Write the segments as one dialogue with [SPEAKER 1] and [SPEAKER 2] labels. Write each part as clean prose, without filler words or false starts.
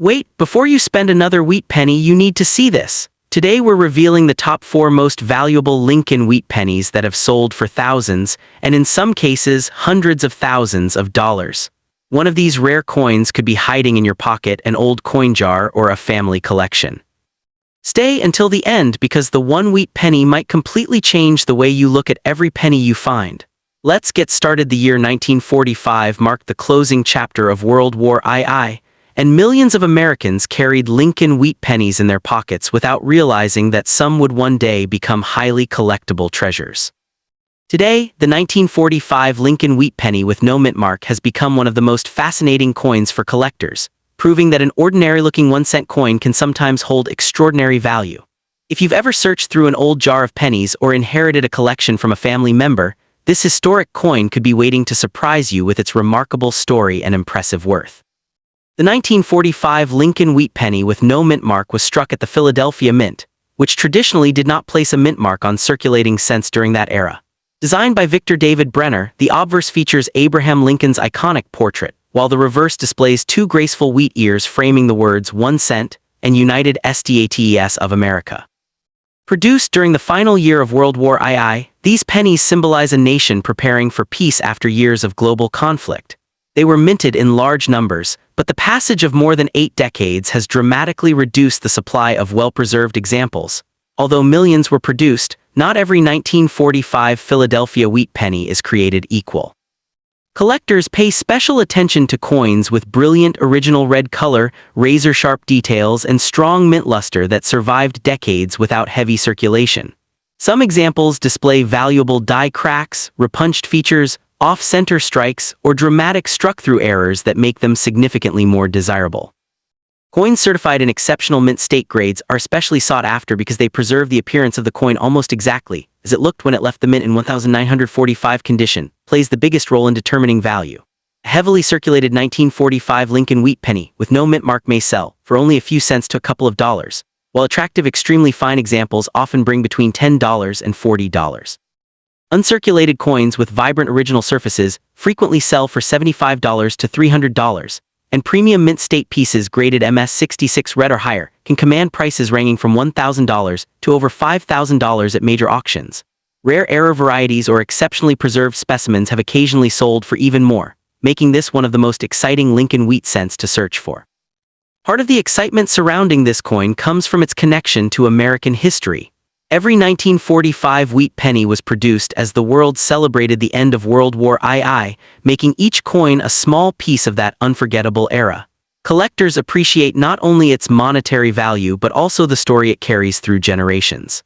[SPEAKER 1] Wait, before you spend another wheat penny, you need to see this. Today we're revealing the top 4 most valuable Lincoln wheat pennies that have sold for thousands, and in some cases, hundreds of thousands of dollars. One of these rare coins could be hiding in your pocket, an old coin jar, or a family collection. Stay until the end because the one wheat penny might completely change the way you look at every penny you find. Let's get started. The year 1945 marked the closing chapter of World War II, and millions of Americans carried Lincoln wheat pennies in their pockets without realizing that some would one day become highly collectible treasures. Today, the 1945 Lincoln wheat penny with no mint mark has become one of the most fascinating coins for collectors, proving that an ordinary-looking 1-cent coin can sometimes hold extraordinary value. If you've ever searched through an old jar of pennies or inherited a collection from a family member, this historic coin could be waiting to surprise you with its remarkable story and impressive worth. The 1945 Lincoln wheat penny with no mint mark was struck at the Philadelphia Mint, which traditionally did not place a mint mark on circulating cents during that era. Designed by Victor David Brenner, the obverse features Abraham Lincoln's iconic portrait, while the reverse displays 2 graceful wheat ears framing the words 1 cent and United States of America. Produced during the final year of World War II, these pennies symbolize a nation preparing for peace after years of global conflict. They were minted in large numbers, but the passage of more than 8 decades has dramatically reduced the supply of well-preserved examples. Although millions were produced, not every 1945 Philadelphia wheat penny is created equal. Collectors pay special attention to coins with brilliant original red color, razor-sharp details, and strong mint luster that survived decades without heavy circulation. Some examples display valuable die cracks, repunched features, off-center strikes, or dramatic struck-through errors that make them significantly more desirable. Coins certified in exceptional mint state grades are especially sought after because they preserve the appearance of the coin almost exactly as it looked when it left the mint in 1945 condition, plays the biggest role in determining value. A heavily circulated 1945 Lincoln wheat penny with no mint mark may sell for only a few cents to a couple of dollars, while attractive extremely fine examples often bring between $10 and $40. Uncirculated coins with vibrant original surfaces frequently sell for $75 to $300, and premium mint state pieces graded MS-66 red or higher can command prices ranging from $1,000 to over $5,000 at major auctions. Rare error varieties or exceptionally preserved specimens have occasionally sold for even more, making this one of the most exciting Lincoln wheat cents to search for. Part of the excitement surrounding this coin comes from its connection to American history. Every 1945 wheat penny was produced as the world celebrated the end of World War II, making each coin a small piece of that unforgettable era. Collectors appreciate not only its monetary value but also the story it carries through generations.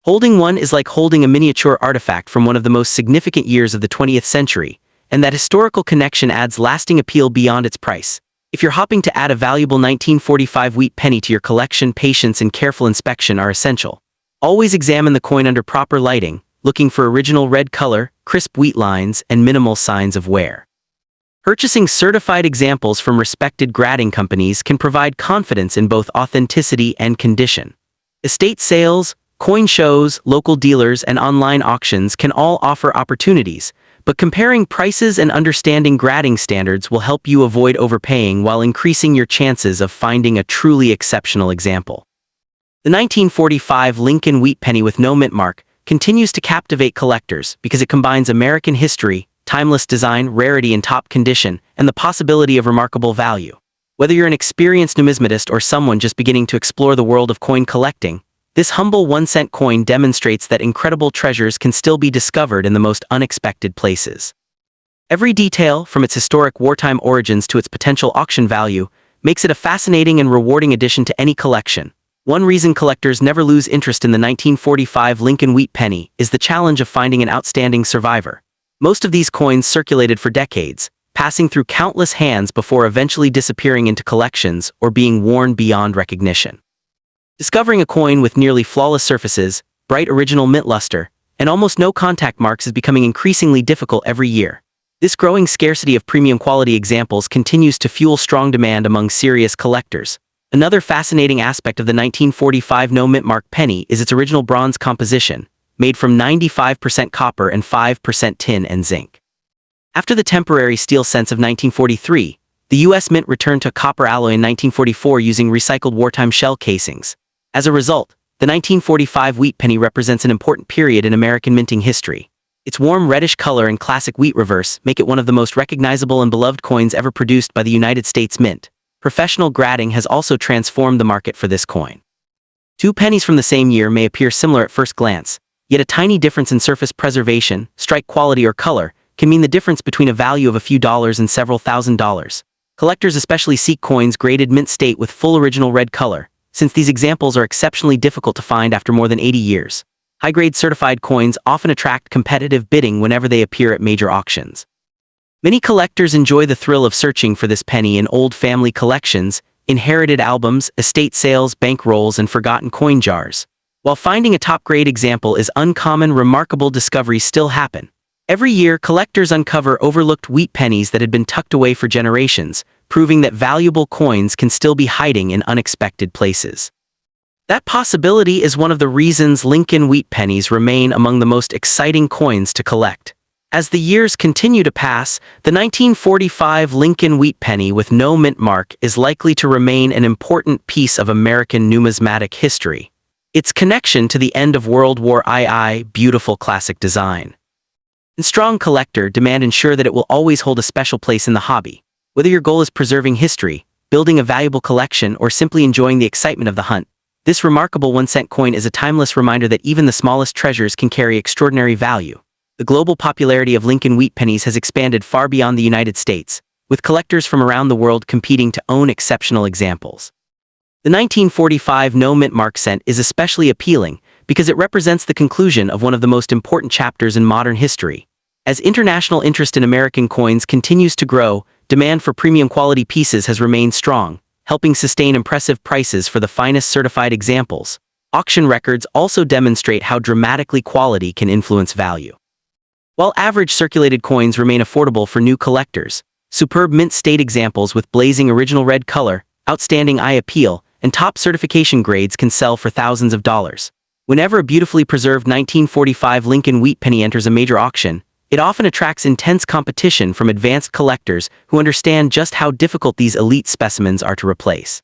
[SPEAKER 1] Holding one is like holding a miniature artifact from one of the most significant years of the 20th century, and that historical connection adds lasting appeal beyond its price. If you're hoping to add a valuable 1945 wheat penny to your collection, patience and careful inspection are essential. Always examine the coin under proper lighting, looking for original red color, crisp wheat lines, and minimal signs of wear. Purchasing certified examples from respected grading companies can provide confidence in both authenticity and condition. Estate sales, coin shows, local dealers, and online auctions can all offer opportunities, but comparing prices and understanding grading standards will help you avoid overpaying while increasing your chances of finding a truly exceptional example. The 1945 Lincoln wheat penny with no mint mark continues to captivate collectors because it combines American history, timeless design, rarity in top condition, and the possibility of remarkable value. Whether you're an experienced numismatist or someone just beginning to explore the world of coin collecting, this humble 1-cent coin demonstrates that incredible treasures can still be discovered in the most unexpected places. Every detail, from its historic wartime origins to its potential auction value, makes it a fascinating and rewarding addition to any collection. One reason collectors never lose interest in the 1945 Lincoln wheat penny is the challenge of finding an outstanding survivor. Most of these coins circulated for decades, passing through countless hands before eventually disappearing into collections or being worn beyond recognition. Discovering a coin with nearly flawless surfaces, bright original mint luster, and almost no contact marks is becoming increasingly difficult every year. This growing scarcity of premium quality examples continues to fuel strong demand among serious collectors. Another fascinating aspect of the 1945 no mint mark penny is its original bronze composition, made from 95% copper and 5% tin and zinc. After the temporary steel cents of 1943, The U.S. Mint returned to copper alloy in 1944 using recycled wartime shell casings. As a result, the 1945 wheat penny represents an important period in American minting history. Its warm reddish color and classic wheat reverse make it one of the most recognizable and beloved coins ever produced by the United States Mint. Professional grading has also transformed the market for this coin. Two pennies from the same year may appear similar at first glance, yet a tiny difference in surface preservation, strike quality or color can mean the difference between a value of a few dollars and several $1,000s. Collectors especially seek coins graded mint state with full original red color, since these examples are exceptionally difficult to find after more than 80 years. High-grade certified coins often attract competitive bidding whenever they appear at major auctions. Many collectors enjoy the thrill of searching for this penny in old family collections, inherited albums, estate sales, bank rolls, and forgotten coin jars. While finding a top-grade example is uncommon, remarkable discoveries still happen. Every year, collectors uncover overlooked wheat pennies that had been tucked away for generations, proving that valuable coins can still be hiding in unexpected places. That possibility is one of the reasons Lincoln wheat pennies remain among the most exciting coins to collect. As the years continue to pass, the 1945 Lincoln wheat penny with no mint mark is likely to remain an important piece of American numismatic history. Its connection to the end of World War II, beautiful classic design, and strong collector demand ensure that it will always hold a special place in the hobby. Whether your goal is preserving history, building a valuable collection, or simply enjoying the excitement of the hunt, this remarkable 1-cent coin is a timeless reminder that even the smallest treasures can carry extraordinary value. The global popularity of Lincoln wheat pennies has expanded far beyond the United States, with collectors from around the world competing to own exceptional examples. The 1945 no mint mark cent is especially appealing because it represents the conclusion of one of the most important chapters in modern history. As international interest in American coins continues to grow, demand for premium quality pieces has remained strong, helping sustain impressive prices for the finest certified examples. Auction records also demonstrate how dramatically quality can influence value. While average circulated coins remain affordable for new collectors, superb mint state examples with blazing original red color, outstanding eye appeal, and top certification grades can sell for thousands of dollars. Whenever a beautifully preserved 1945 Lincoln wheat penny enters a major auction, it often attracts intense competition from advanced collectors who understand just how difficult these elite specimens are to replace.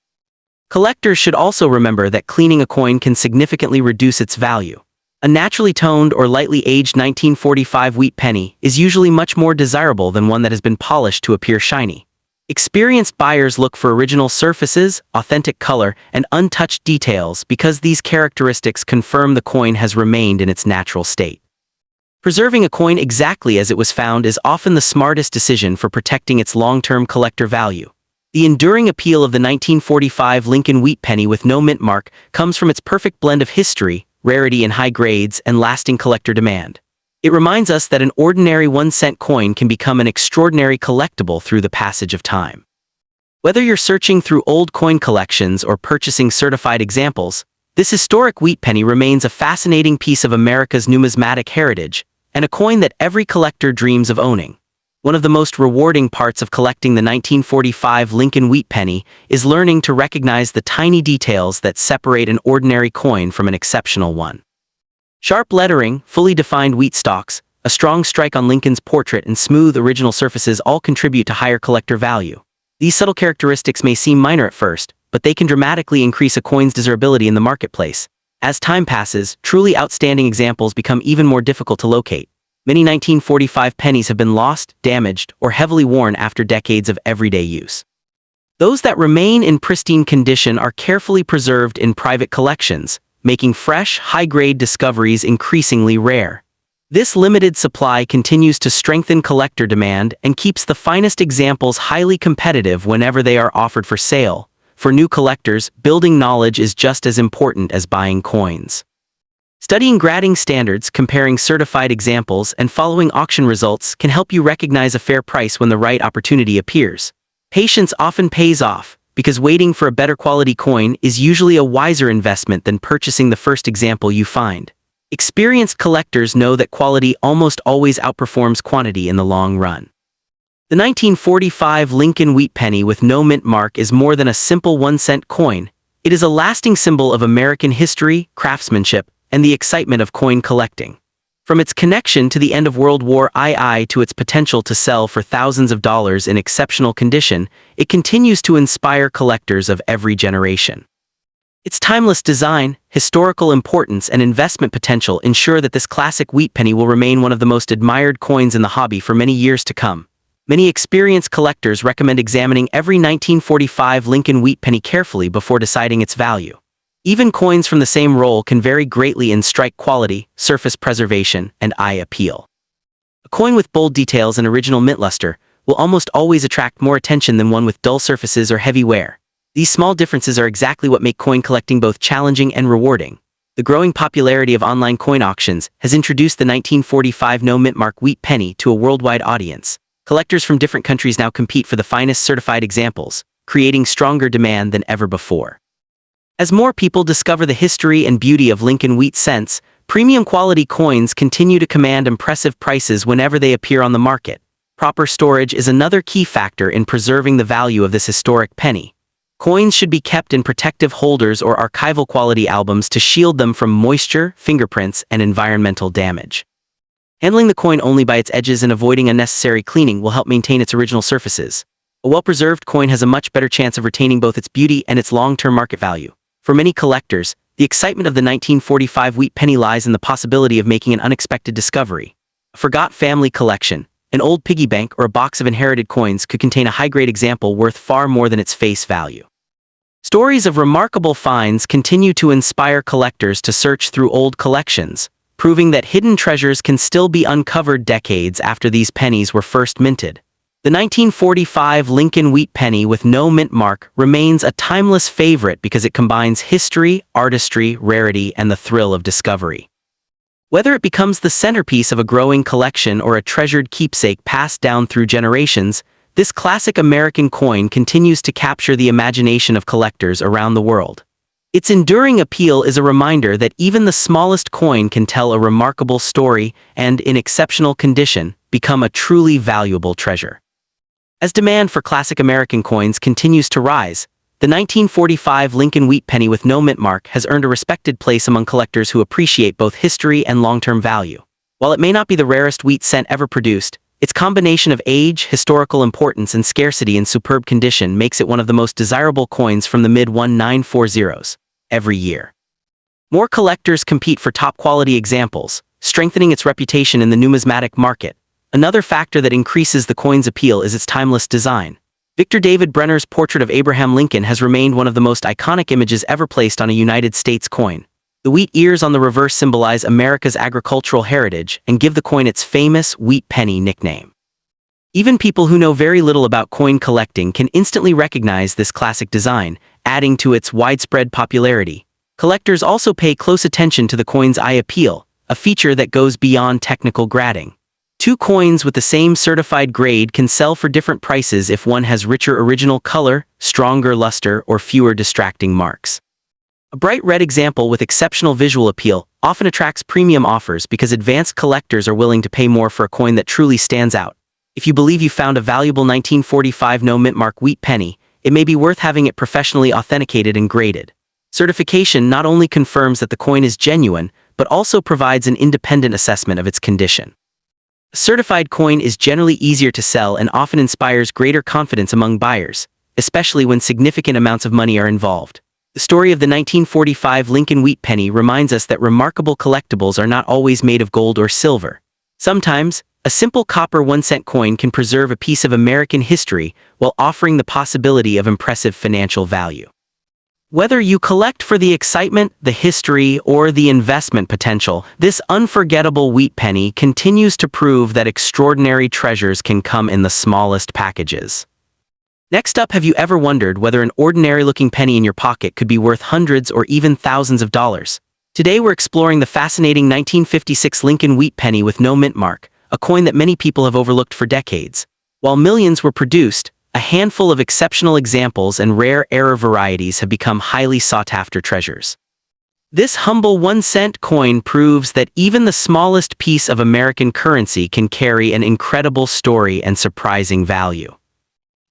[SPEAKER 1] Collectors should also remember that cleaning a coin can significantly reduce its value. A naturally toned or lightly aged 1945 wheat penny is usually much more desirable than one that has been polished to appear shiny. Experienced buyers look for original surfaces, authentic color, and untouched details because these characteristics confirm the coin has remained in its natural state. Preserving a coin exactly as it was found is often the smartest decision for protecting its long-term collector value. The enduring appeal of the 1945 Lincoln wheat penny with no mint mark comes from its perfect blend of history, rarity in high grades, and lasting collector demand. It reminds us that an ordinary 1-cent coin can become an extraordinary collectible through the passage of time. Whether you're searching through old coin collections or purchasing certified examples, this historic wheat penny remains a fascinating piece of America's numismatic heritage, and a coin that every collector dreams of owning. One of the most rewarding parts of collecting the 1945 Lincoln wheat penny is learning to recognize the tiny details that separate an ordinary coin from an exceptional one. Sharp lettering, fully defined wheat stalks, a strong strike on Lincoln's portrait, and smooth original surfaces all contribute to higher collector value. These subtle characteristics may seem minor at first, but they can dramatically increase a coin's desirability in the marketplace. As time passes, truly outstanding examples become even more difficult to locate. Many 1945 pennies have been lost, damaged, or heavily worn after decades of everyday use. Those that remain in pristine condition are carefully preserved in private collections, making fresh, high-grade discoveries increasingly rare. This limited supply continues to strengthen collector demand and keeps the finest examples highly competitive whenever they are offered for sale. For new collectors, building knowledge is just as important as buying coins. Studying grading standards, comparing certified examples, and following auction results can help you recognize a fair price when the right opportunity appears. Patience often pays off, because waiting for a better quality coin is usually a wiser investment than purchasing the first example you find. Experienced collectors know that quality almost always outperforms quantity in the long run. The 1945 Lincoln wheat penny with no mint mark is more than a simple 1-cent coin. It is a lasting symbol of American history, craftsmanship, and the excitement of coin collecting. From its connection to the end of World War II to its potential to sell for thousands of dollars in exceptional condition, it continues to inspire collectors of every generation. Its timeless design, historical importance, and investment potential ensure that this classic wheat penny will remain one of the most admired coins in the hobby for many years to come. Many experienced collectors recommend examining every 1945 Lincoln wheat penny carefully before deciding its value. Even coins from the same roll can vary greatly in strike quality, surface preservation, and eye appeal. A coin with bold details and original mint luster will almost always attract more attention than one with dull surfaces or heavy wear. These small differences are exactly what make coin collecting both challenging and rewarding. The growing popularity of online coin auctions has introduced the 1945 no mint mark wheat penny to a worldwide audience. Collectors from different countries now compete for the finest certified examples, creating stronger demand than ever before. As more people discover the history and beauty of Lincoln wheat cents, premium quality coins continue to command impressive prices whenever they appear on the market. Proper storage is another key factor in preserving the value of this historic penny. Coins should be kept in protective holders or archival quality albums to shield them from moisture, fingerprints, and environmental damage. Handling the coin only by its edges and avoiding unnecessary cleaning will help maintain its original surfaces. A well-preserved coin has a much better chance of retaining both its beauty and its long-term market value. For many collectors, the excitement of the 1945 wheat penny lies in the possibility of making an unexpected discovery. A forgot family collection, an old piggy bank, or a box of inherited coins could contain a high-grade example worth far more than its face value. Stories of remarkable finds continue to inspire collectors to search through old collections, proving that hidden treasures can still be uncovered decades after these pennies were first minted. The 1945 Lincoln wheat penny with no mint mark remains a timeless favorite because it combines history, artistry, rarity, and the thrill of discovery. Whether it becomes the centerpiece of a growing collection or a treasured keepsake passed down through generations, this classic American coin continues to capture the imagination of collectors around the world. Its enduring appeal is a reminder that even the smallest coin can tell a remarkable story and, in exceptional condition, become a truly valuable treasure. As demand for classic American coins continues to rise, the 1945 Lincoln wheat penny with no mint mark has earned a respected place among collectors who appreciate both history and long-term value. While it may not be the rarest wheat cent ever produced, its combination of age, historical importance, and scarcity in superb condition makes it one of the most desirable coins from the mid-1940s every year. More collectors compete for top-quality examples, strengthening its reputation in the numismatic market. Another factor that increases the coin's appeal is its timeless design. Victor David Brenner's portrait of Abraham Lincoln has remained one of the most iconic images ever placed on a United States coin. The wheat ears on the reverse symbolize America's agricultural heritage and give the coin its famous wheat penny nickname. Even people who know very little about coin collecting can instantly recognize this classic design, adding to its widespread popularity. Collectors also pay close attention to the coin's eye appeal, a feature that goes beyond technical grading. Two coins with the same certified grade can sell for different prices if one has richer original color, stronger luster, or fewer distracting marks. A bright red example with exceptional visual appeal often attracts premium offers because advanced collectors are willing to pay more for a coin that truly stands out. If you believe you found a valuable 1945 no mint mark wheat penny, it may be worth having it professionally authenticated and graded. Certification not only confirms that the coin is genuine, but also provides an independent assessment of its condition. A certified coin is generally easier to sell and often inspires greater confidence among buyers, especially when significant amounts of money are involved. The story of the 1945 Lincoln wheat penny reminds us that remarkable collectibles are not always made of gold or silver. Sometimes, a simple copper 1-cent coin can preserve a piece of American history while offering the possibility of impressive financial value. Whether you collect for the excitement, the history, or the investment potential, this unforgettable wheat penny continues to prove that extraordinary treasures can come in the smallest packages. Next up, have you ever wondered whether an ordinary-looking penny in your pocket could be worth hundreds or even thousands of dollars? Today we're exploring the fascinating 1956 Lincoln wheat penny with no mint mark, a coin that many people have overlooked for decades. While millions were produced, a handful of exceptional examples and rare error varieties have become highly sought-after treasures. This humble 1-cent coin proves that even the smallest piece of American currency can carry an incredible story and surprising value.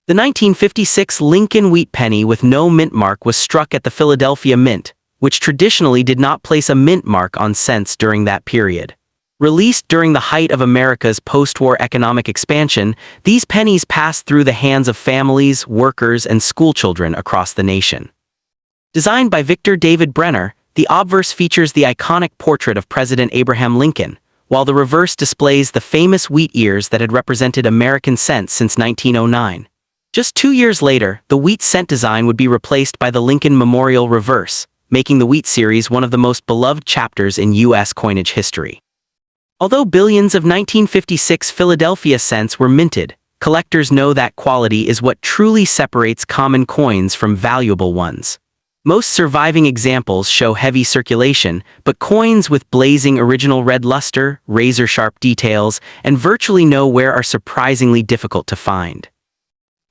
[SPEAKER 1] The 1956 Lincoln wheat penny with no mint mark was struck at the Philadelphia Mint, which traditionally did not place a mint mark on cents during that period. Released during the height of America's post-war economic expansion, these pennies passed through the hands of families, workers, and schoolchildren across the nation. Designed by Victor David Brenner, the obverse features the iconic portrait of President Abraham Lincoln, while the reverse displays the famous wheat ears that had represented American cents since 1909. Just 2 years later, the wheat cent design would be replaced by the Lincoln Memorial reverse, making the wheat series one of the most beloved chapters in U.S. coinage history. Although billions of 1956 Philadelphia cents were minted, collectors know that quality is what truly separates common coins from valuable ones. Most surviving examples show heavy circulation, but coins with blazing original red luster, razor-sharp details, and virtually no wear are surprisingly difficult to find.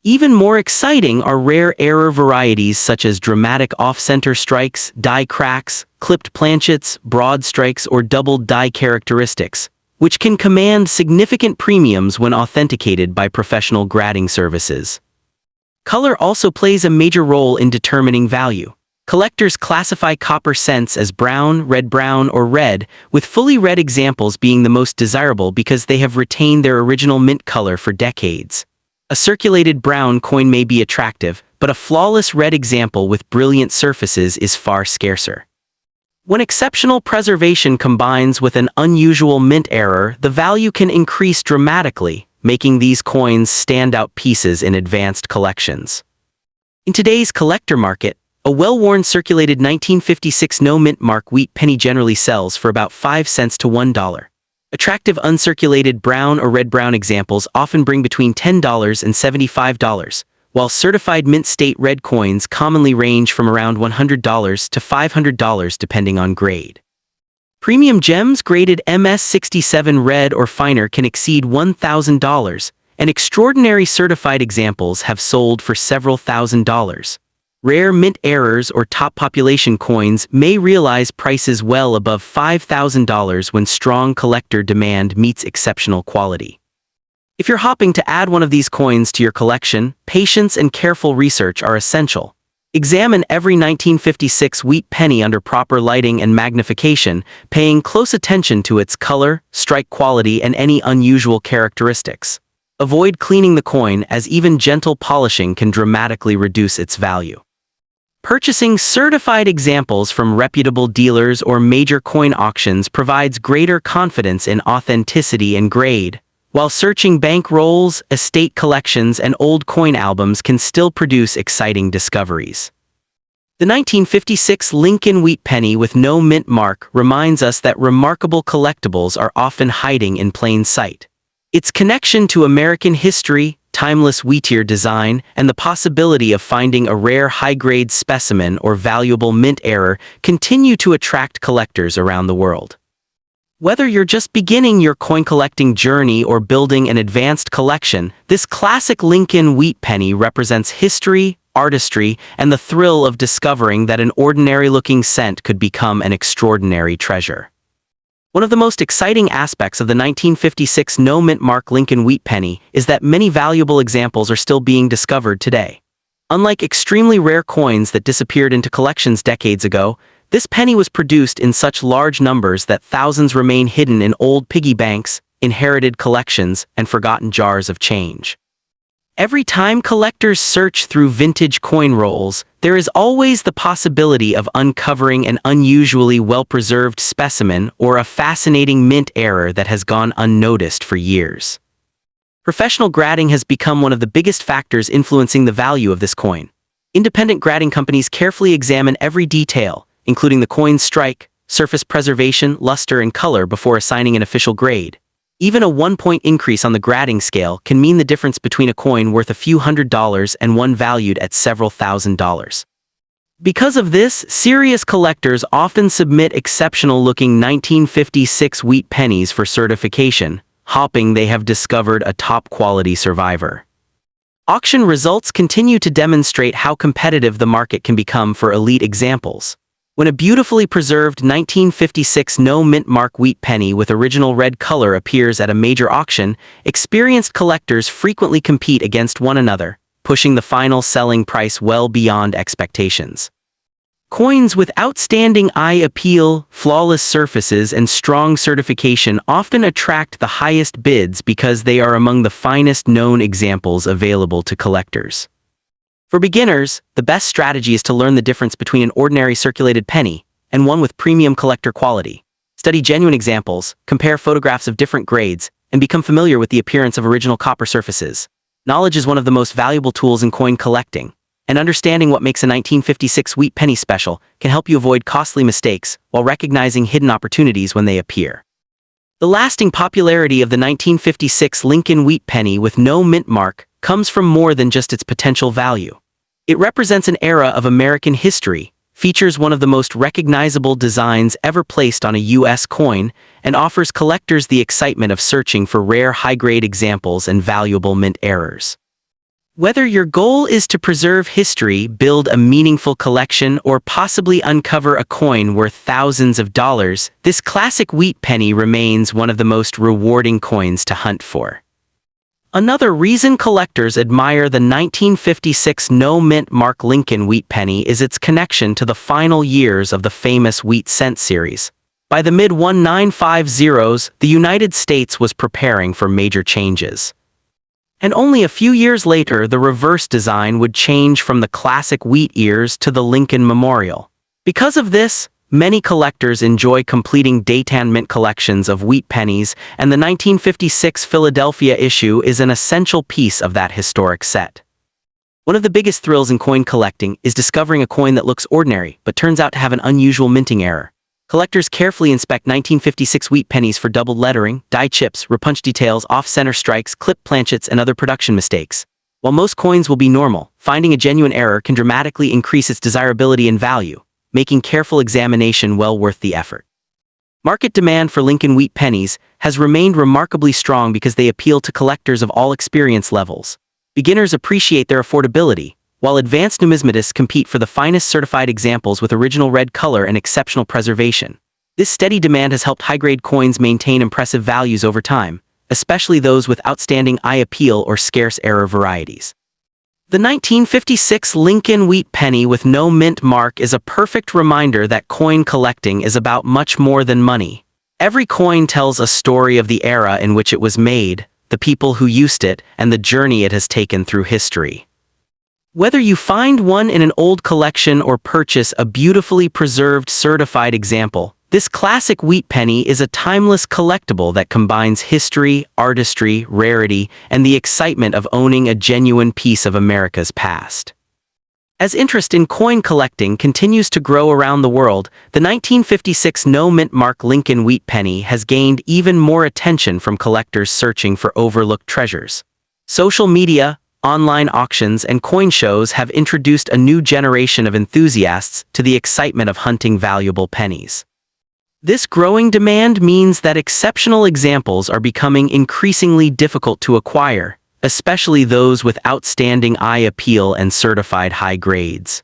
[SPEAKER 1] Even more exciting are rare error varieties such as dramatic off-center strikes, die cracks, clipped planchets, broad strikes, or doubled die characteristics, which can command significant premiums when authenticated by professional grading services. Color also plays a major role in determining value. Collectors classify copper cents as brown, red-brown, or red, with fully red examples being the most desirable because they have retained their original mint color for decades. A circulated brown coin may be attractive, but a flawless red example with brilliant surfaces is far scarcer. When exceptional preservation combines with an unusual mint error, the value can increase dramatically, making these coins standout pieces in advanced collections. In today's collector market, a well-worn circulated 1956 no-mint mark wheat penny generally sells for about 5 cents to $1. Attractive uncirculated brown or red-brown examples often bring between $10 and $75, while certified mint state red coins commonly range from around $100 to $500 depending on grade. Premium gems graded MS67 red or finer can exceed $1,000, and extraordinary certified examples have sold for several $1,000s. Rare mint errors or top population coins may realize prices well above $5,000 when strong collector demand meets exceptional quality. If you're hoping to add one of these coins to your collection, patience and careful research are essential. Examine every 1956 wheat penny under proper lighting and magnification, paying close attention to its color, strike quality, and any unusual characteristics. Avoid cleaning the coin, as even gentle polishing can dramatically reduce its value. Purchasing certified examples from reputable dealers or major coin auctions provides greater confidence in authenticity and grade, while searching bank rolls, estate collections, and old coin albums can still produce exciting discoveries. The 1956 Lincoln wheat penny with no mint mark reminds us that remarkable collectibles are often hiding in plain sight. Its connection to American history, timeless wheatear design, and the possibility of finding a rare high-grade specimen or valuable mint error continue to attract collectors around the world. Whether you're just beginning your coin collecting journey or building an advanced collection, this classic Lincoln wheat penny represents history, artistry, and the thrill of discovering that an ordinary-looking cent could become an extraordinary treasure. One of the most exciting aspects of the 1956 no-mint mark Lincoln wheat penny is that many valuable examples are still being discovered today. Unlike extremely rare coins that disappeared into collections decades ago, this penny was produced in such large numbers that thousands remain hidden in old piggy banks, inherited collections, and forgotten jars of change. Every time collectors search through vintage coin rolls, there is always the possibility of uncovering an unusually well-preserved specimen or a fascinating mint error that has gone unnoticed for years. Professional grading has become one of the biggest factors influencing the value of this coin. Independent grading companies carefully examine every detail, including the coin's strike, surface preservation, luster, and color before assigning an official grade. Even a 1-point increase on the grading scale can mean the difference between a coin worth a few $100s and one valued at several $1,000s. Because of this, serious collectors often submit exceptional-looking 1956 wheat pennies for certification, hoping they have discovered a top-quality survivor. Auction results continue to demonstrate how competitive the market can become for elite examples. When a beautifully preserved 1956 no-mint mark wheat penny with original red color appears at a major auction, experienced collectors frequently compete against one another, pushing the final selling price well beyond expectations. Coins with outstanding eye appeal, flawless surfaces, and strong certification often attract the highest bids because they are among the finest known examples available to collectors. For beginners, the best strategy is to learn the difference between an ordinary circulated penny and one with premium collector quality. Study genuine examples, compare photographs of different grades, and become familiar with the appearance of original copper surfaces. Knowledge is one of the most valuable tools in coin collecting, and understanding what makes a 1956 Wheat Penny special can help you avoid costly mistakes while recognizing hidden opportunities when they appear. The lasting popularity of the 1956 Lincoln Wheat Penny with no mint mark comes from more than just its potential value. It represents an era of American history, features one of the most recognizable designs ever placed on a U.S. coin, and offers collectors the excitement of searching for rare high-grade examples and valuable mint errors. Whether your goal is to preserve history, build a meaningful collection, or possibly uncover a coin worth thousands of dollars, this classic Wheat Penny remains one of the most rewarding coins to hunt for. Another reason collectors admire the 1956 no-mint mark Lincoln Wheat Penny is its connection to the final years of the famous wheat cent series. By the mid-1950s, the United States was preparing for major changes. And only a few years later, the reverse design would change from the classic wheat ears to the Lincoln Memorial. Because of this, many collectors enjoy completing daytime mint collections of wheat pennies, and the 1956 Philadelphia issue is an essential piece of that historic set. One of the biggest thrills in coin collecting is discovering a coin that looks ordinary but turns out to have an unusual minting error. Collectors carefully inspect 1956 wheat pennies for doubled lettering, die chips, repunch details, off-center strikes, clip planchets, and other production mistakes. While most coins will be normal, finding a genuine error can dramatically increase its desirability and value, making careful examination well worth the effort. Market demand for Lincoln Wheat Pennies has remained remarkably strong because they appeal to collectors of all experience levels. Beginners appreciate their affordability, while advanced numismatists compete for the finest certified examples with original red color and exceptional preservation. This steady demand has helped high-grade coins maintain impressive values over time, especially those with outstanding eye appeal or scarce error varieties. The 1956 Lincoln Wheat Penny with no mint mark is a perfect reminder that coin collecting is about much more than money. Every coin tells a story of the era in which it was made, the people who used it, and the journey it has taken through history. Whether you find one in an old collection or purchase a beautifully preserved certified example, this classic wheat penny is a timeless collectible that combines history, artistry, rarity, and the excitement of owning a genuine piece of America's past. As interest in coin collecting continues to grow around the world, the 1956 no-mint mark Lincoln Wheat Penny has gained even more attention from collectors searching for overlooked treasures. Social media, online auctions, and coin shows have introduced a new generation of enthusiasts to the excitement of hunting valuable pennies. This growing demand means that exceptional examples are becoming increasingly difficult to acquire, especially those with outstanding eye appeal and certified high grades.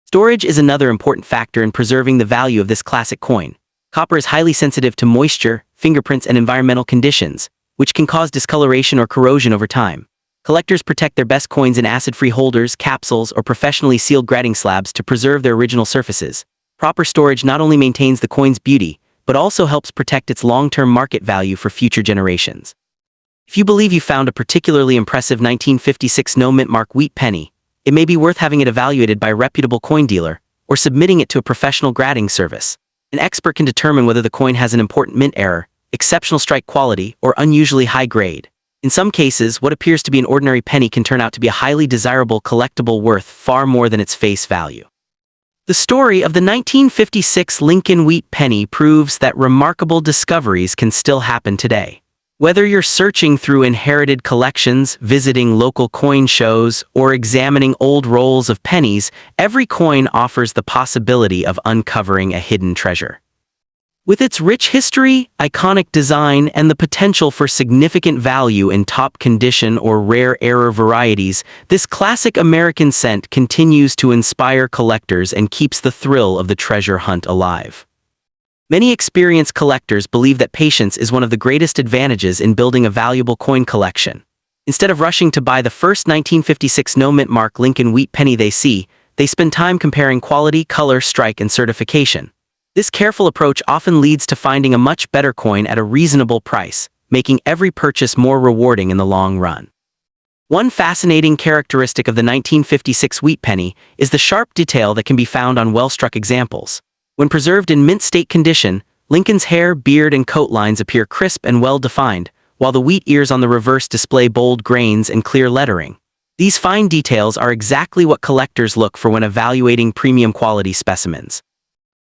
[SPEAKER 1] Storage is another important factor in preserving the value of this classic coin. Copper is highly sensitive to moisture, fingerprints, and environmental conditions, which can cause discoloration or corrosion over time. Collectors protect their best coins in acid-free holders, capsules, or professionally sealed grading slabs to preserve their original surfaces. Proper storage not only maintains the coin's beauty, but also helps protect its long-term market value for future generations. If you believe you found a particularly impressive 1956 no-mint mark wheat penny, it may be worth having it evaluated by a reputable coin dealer, or submitting it to a professional grading service. An expert can determine whether the coin has an important mint error, exceptional strike quality, or unusually high grade. In some cases, what appears to be an ordinary penny can turn out to be a highly desirable collectible worth far more than its face value. The story of the 1956 Lincoln Wheat Penny proves that remarkable discoveries can still happen today. Whether you're searching through inherited collections, visiting local coin shows, or examining old rolls of pennies, every coin offers the possibility of uncovering a hidden treasure. With its rich history, iconic design, and the potential for significant value in top condition or rare error varieties, this classic American cent continues to inspire collectors and keeps the thrill of the treasure hunt alive. Many experienced collectors believe that patience is one of the greatest advantages in building a valuable coin collection. Instead of rushing to buy the first 1956 no-mint mark Lincoln Wheat Penny they see, they spend time comparing quality, color, strike, and certification. This careful approach often leads to finding a much better coin at a reasonable price, making every purchase more rewarding in the long run. One fascinating characteristic of the 1956 wheat penny is the sharp detail that can be found on well-struck examples. When preserved in mint state condition, Lincoln's hair, beard, and coat lines appear crisp and well-defined, while the wheat ears on the reverse display bold grains and clear lettering. These fine details are exactly what collectors look for when evaluating premium quality specimens.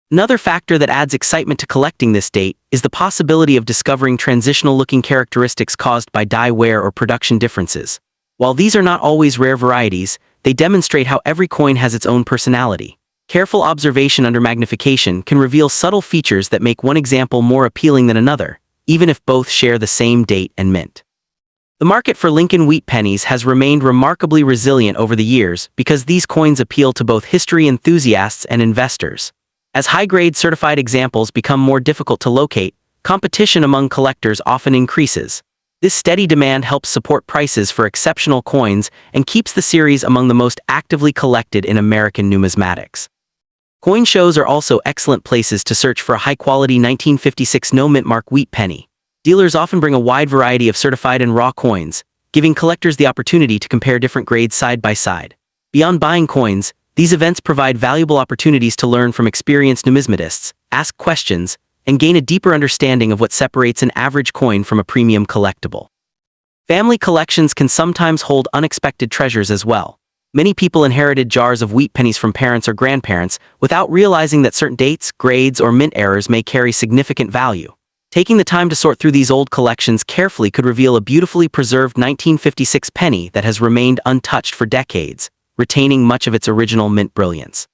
[SPEAKER 1] Another factor that adds excitement to collecting this date is the possibility of discovering transitional-looking characteristics caused by dye wear or production differences. While these are not always rare varieties, they demonstrate how every coin has its own personality. Careful observation under magnification can reveal subtle features that make one example more appealing than another, even if both share the same date and mint. The market for Lincoln wheat pennies has remained remarkably resilient over the years because these coins appeal to both history enthusiasts and investors. As high-grade certified examples become more difficult to locate, competition among collectors often increases. This steady demand helps support prices for exceptional coins and keeps the series among the most actively collected in American numismatics. Coin shows are also excellent places to search for a high-quality 1956 no-mint mark wheat penny. Dealers often bring a wide variety of certified and raw coins, giving collectors the opportunity to compare different grades side by side. Beyond buying coins, these events provide valuable opportunities to learn from experienced numismatists, ask questions, and gain a deeper understanding of what separates an average coin from a premium collectible. Family collections can sometimes hold unexpected treasures as well. Many people inherited jars of wheat pennies from parents or grandparents without realizing that certain dates, grades, or mint errors may carry significant value. Taking the time to sort through these old collections carefully could reveal a beautifully preserved 1956 penny that has remained untouched for decades, retaining much of its original mint brilliance.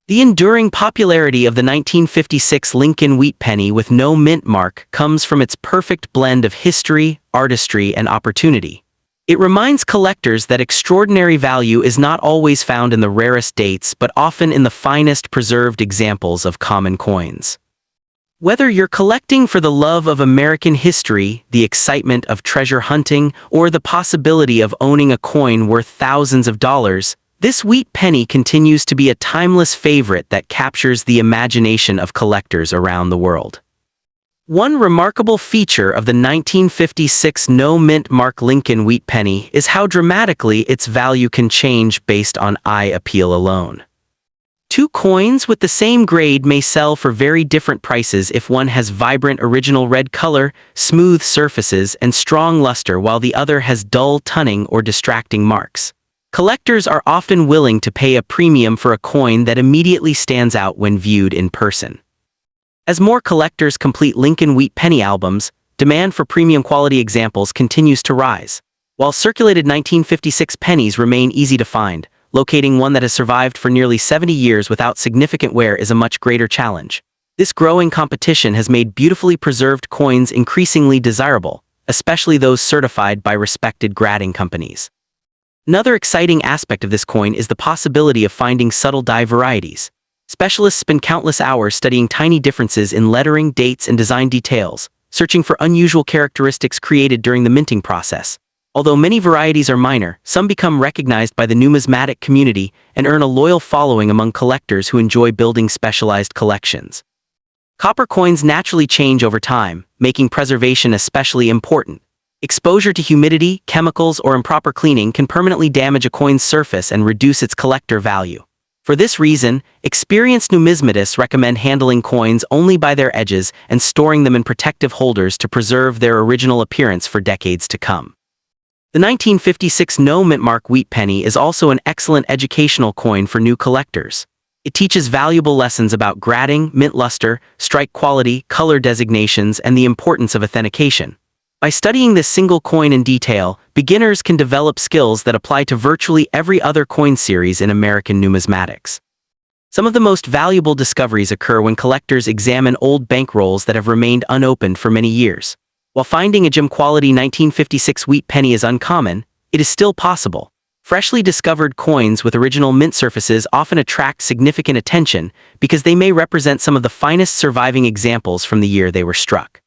[SPEAKER 1] The enduring popularity of the 1956 Lincoln wheat penny with no mint mark comes from its perfect blend of history, artistry, and opportunity. It reminds collectors that extraordinary value is not always found in the rarest dates but often in the finest preserved examples of common coins. Whether you're collecting for the love of American history, the excitement of treasure hunting, or the possibility of owning a coin worth thousands of dollars, this wheat penny continues to be a timeless favorite that captures the imagination of collectors around the world. One remarkable feature of the 1956 no-mint mark Lincoln wheat penny is how dramatically its value can change based on eye appeal alone. Two coins with the same grade may sell for very different prices if one has vibrant original red color, smooth surfaces, and strong luster while the other has dull tunning or distracting marks. Collectors are often willing to pay a premium for a coin that immediately stands out when viewed in person. As more collectors complete Lincoln wheat penny albums, demand for premium quality examples continues to rise. While circulated 1956 pennies remain easy to find, locating one that has survived for nearly 70 years without significant wear is a much greater challenge. This growing competition has made beautifully preserved coins increasingly desirable, especially those certified by respected grading companies. Another exciting aspect of this coin is the possibility of finding subtle dye varieties. Specialists spend countless hours studying tiny differences in lettering, dates, and design details, searching for unusual characteristics created during the minting process. Although many varieties are minor, some become recognized by the numismatic community and earn a loyal following among collectors who enjoy building specialized collections. Copper coins naturally change over time, making preservation especially important. Exposure to humidity, chemicals, or improper cleaning can permanently damage a coin's surface and reduce its collector value. For this reason, experienced numismatists recommend handling coins only by their edges and storing them in protective holders to preserve their original appearance for decades to come. The 1956 no-mint mark wheat penny is also an excellent educational coin for new collectors. It teaches valuable lessons about grading, mint luster, strike quality, color designations, and the importance of authentication. By studying this single coin in detail, beginners can develop skills that apply to virtually every other coin series in American numismatics. Some of the most valuable discoveries occur when collectors examine old bankrolls that have remained unopened for many years. While finding a gem-quality 1956 wheat penny is uncommon, it is still possible. Freshly discovered coins with original mint surfaces often attract significant attention because they may represent some of the finest surviving examples from the year they were struck.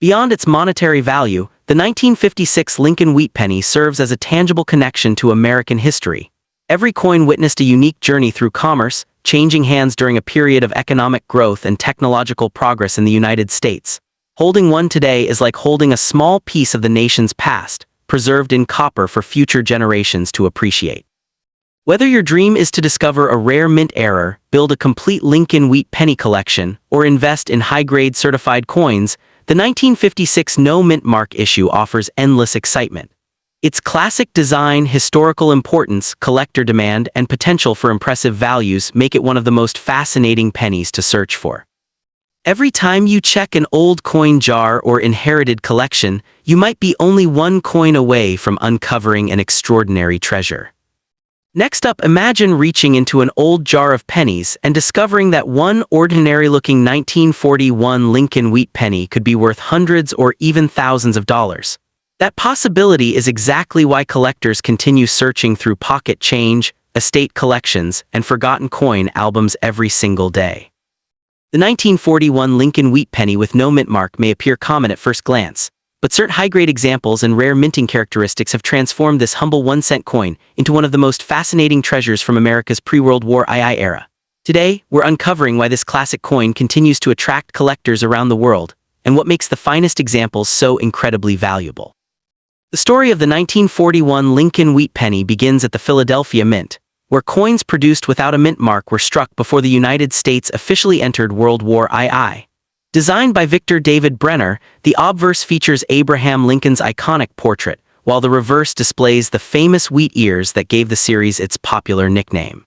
[SPEAKER 1] Beyond its monetary value, the 1956 Lincoln wheat penny serves as a tangible connection to American history. Every coin witnessed a unique journey through commerce, changing hands during a period of economic growth and technological progress in the United States. Holding one today is like holding a small piece of the nation's past, preserved in copper for future generations to appreciate. Whether your dream is to discover a rare mint error, build a complete Lincoln Wheat Penny collection, or invest in high-grade certified coins, the 1956 No Mint Mark issue offers endless excitement. Its classic design, historical importance, collector demand, and potential for impressive values make it one of the most fascinating pennies to search for. Every time you check an old coin jar or inherited collection, you might be only one coin away from uncovering an extraordinary treasure. Next up, imagine reaching into an old jar of pennies and discovering that one ordinary-looking 1941 Lincoln Wheat Penny could be worth hundreds or even thousands of dollars. That possibility is exactly why collectors continue searching through pocket change, estate collections, and forgotten coin albums every single day. The 1941 Lincoln Wheat Penny with no mint mark may appear common at first glance, but certain high-grade examples and rare minting characteristics have transformed this humble 1-cent coin into one of the most fascinating treasures from America's pre-World War II era. Today, we're uncovering why this classic coin continues to attract collectors around the world, and what makes the finest examples so incredibly valuable. The story of the 1941 Lincoln Wheat Penny begins at the Philadelphia Mint, where coins produced without a mint mark were struck before the United States officially entered World War II. Designed by Victor David Brenner, the obverse features Abraham Lincoln's iconic portrait, while the reverse displays the famous wheat ears that gave the series its popular nickname.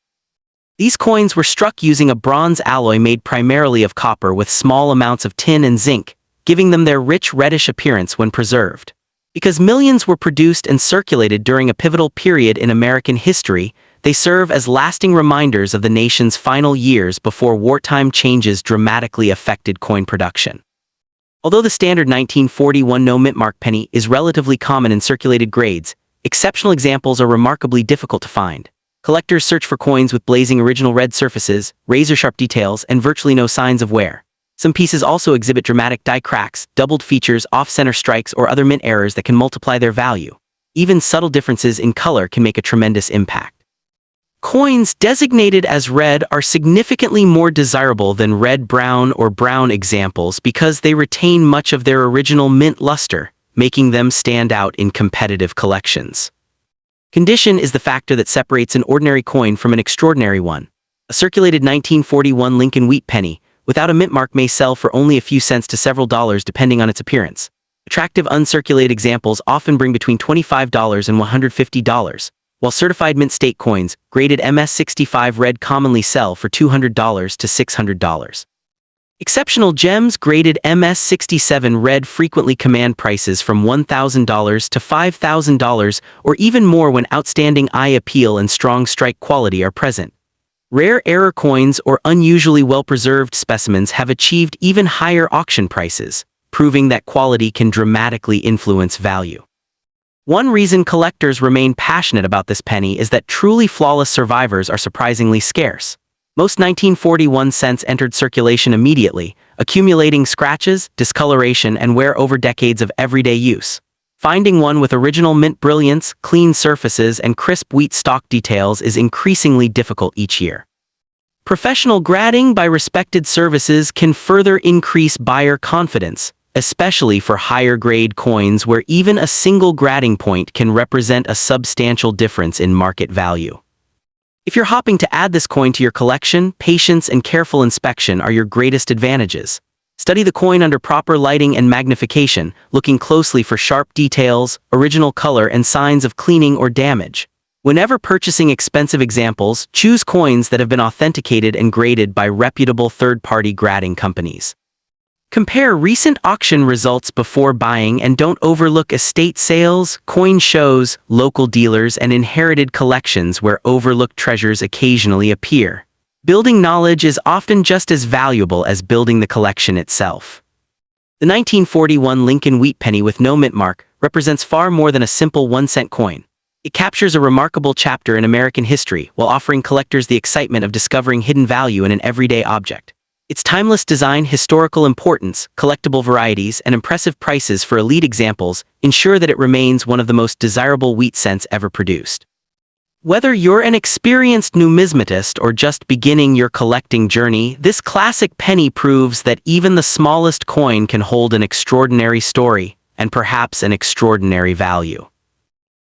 [SPEAKER 1] These coins were struck using a bronze alloy made primarily of copper with small amounts of tin and zinc, giving them their rich reddish appearance when preserved. Because millions were produced and circulated during a pivotal period in American history, they serve as lasting reminders of the nation's final years before wartime changes dramatically affected coin production. Although the standard 1941 no mint mark penny is relatively common in circulated grades, exceptional examples are remarkably difficult to find. Collectors search for coins with blazing original red surfaces, razor-sharp details, and virtually no signs of wear. Some pieces also exhibit dramatic die cracks, doubled features, off-center strikes, or other mint errors that can multiply their value. Even subtle differences in color can make a tremendous impact. Coins designated as red are significantly more desirable than red-brown or brown examples because they retain much of their original mint luster, making them stand out in competitive collections. Condition is the factor that separates an ordinary coin from an extraordinary one. A circulated 1941 Lincoln Wheat Penny, without a mint mark, may sell for only a few cents to several dollars depending on its appearance. Attractive uncirculated examples often bring between $25 and $150, while certified mint state coins, graded MS-65 red, commonly sell for $200 to $600. Exceptional gems graded MS-67 red frequently command prices from $1,000 to $5,000 or even more when outstanding eye appeal and strong strike quality are present. Rare error coins or unusually well-preserved specimens have achieved even higher auction prices, proving that quality can dramatically influence value. One reason collectors remain passionate about this penny is that truly flawless survivors are surprisingly scarce. Most 1941 cents entered circulation immediately, accumulating scratches, discoloration, and wear over decades of everyday use. Finding one with original mint brilliance, clean surfaces, and crisp wheat stalk details is increasingly difficult each year. Professional grading by respected services can further increase buyer confidence, especially for higher-grade coins where even a single grading point can represent a substantial difference in market value. If you're hoping to add this coin to your collection, patience and careful inspection are your greatest advantages. Study the coin under proper lighting and magnification, looking closely for sharp details, original color, and signs of cleaning or damage. Whenever purchasing expensive examples, choose coins that have been authenticated and graded by reputable third-party grading companies. Compare recent auction results before buying, and don't overlook estate sales, coin shows, local dealers, and inherited collections where overlooked treasures occasionally appear. Building knowledge is often just as valuable as building the collection itself. The 1941 Lincoln Wheat Penny with no mint mark represents far more than a simple 1-cent coin. It captures a remarkable chapter in American history while offering collectors the excitement of discovering hidden value in an everyday object. Its timeless design, historical importance, collectible varieties, and impressive prices for elite examples ensure that it remains one of the most desirable wheat cents ever produced. Whether you're an experienced numismatist or just beginning your collecting journey, this classic penny proves that even the smallest coin can hold an extraordinary story, and perhaps an extraordinary value.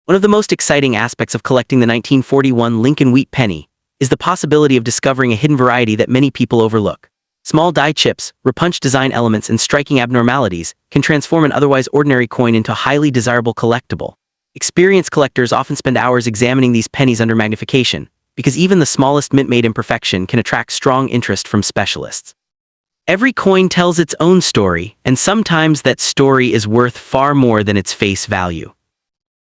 [SPEAKER 1] One of the most exciting aspects of collecting the 1941 Lincoln Wheat Penny is the possibility of discovering a hidden variety that many people overlook. Small die chips, repunched design elements, and striking abnormalities can transform an otherwise ordinary coin into a highly desirable collectible. Experienced collectors often spend hours examining these pennies under magnification, because even the smallest mint-made imperfection can attract strong interest from specialists. Every coin tells its own story, and sometimes that story is worth far more than its face value.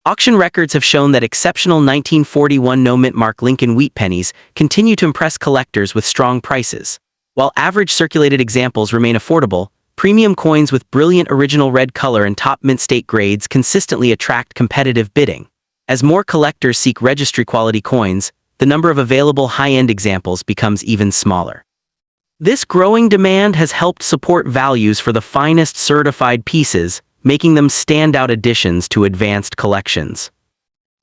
[SPEAKER 1] Auction records have shown that exceptional 1941 no-mint mark Lincoln Wheat Pennies continue to impress collectors with strong prices. While average circulated examples remain affordable, premium coins with brilliant original red color and top mint state grades consistently attract competitive bidding. As more collectors seek registry-quality coins, the number of available high-end examples becomes even smaller. This growing demand has helped support values for the finest certified pieces, making them standout additions to advanced collections.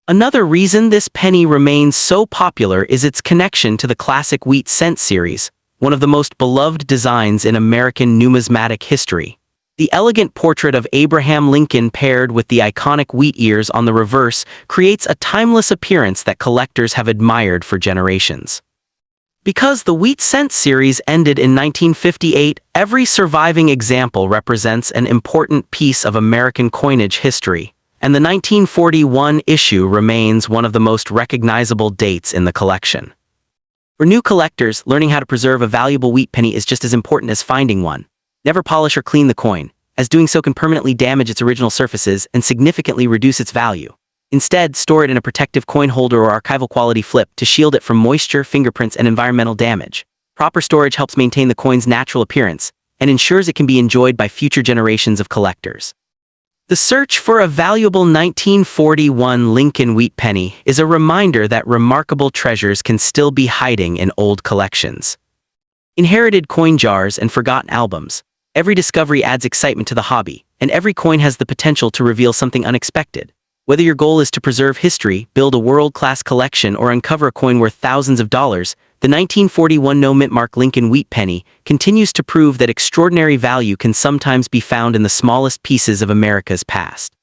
[SPEAKER 1] Another reason this penny remains so popular is its connection to the classic wheat cent series, one of the most beloved designs in American numismatic history. The elegant portrait of Abraham Lincoln paired with the iconic wheat ears on the reverse creates a timeless appearance that collectors have admired for generations. Because the wheat cent series ended in 1958, every surviving example represents an important piece of American coinage history, and the 1941 issue remains one of the most recognizable dates in the collection. For new collectors, learning how to preserve a valuable wheat penny is just as important as finding one. Never polish or clean the coin, as doing so can permanently damage its original surfaces and significantly reduce its value. Instead, store it in a protective coin holder or archival quality flip to shield it from moisture, fingerprints, and environmental damage. Proper storage helps maintain the coin's natural appearance and ensures it can be enjoyed by future generations of collectors. The search for a valuable 1941 Lincoln Wheat Penny is a reminder that remarkable treasures can still be hiding in old collections. Inherited coin jars and forgotten albums. Every discovery adds excitement to the hobby, and every coin has the potential to reveal something unexpected. Whether your goal is to preserve history, build a world-class collection, or uncover a coin worth thousands of dollars, the 1941 no-mint mark Lincoln Wheat Penny continues to prove that extraordinary value can sometimes be found in the smallest pieces of America's past.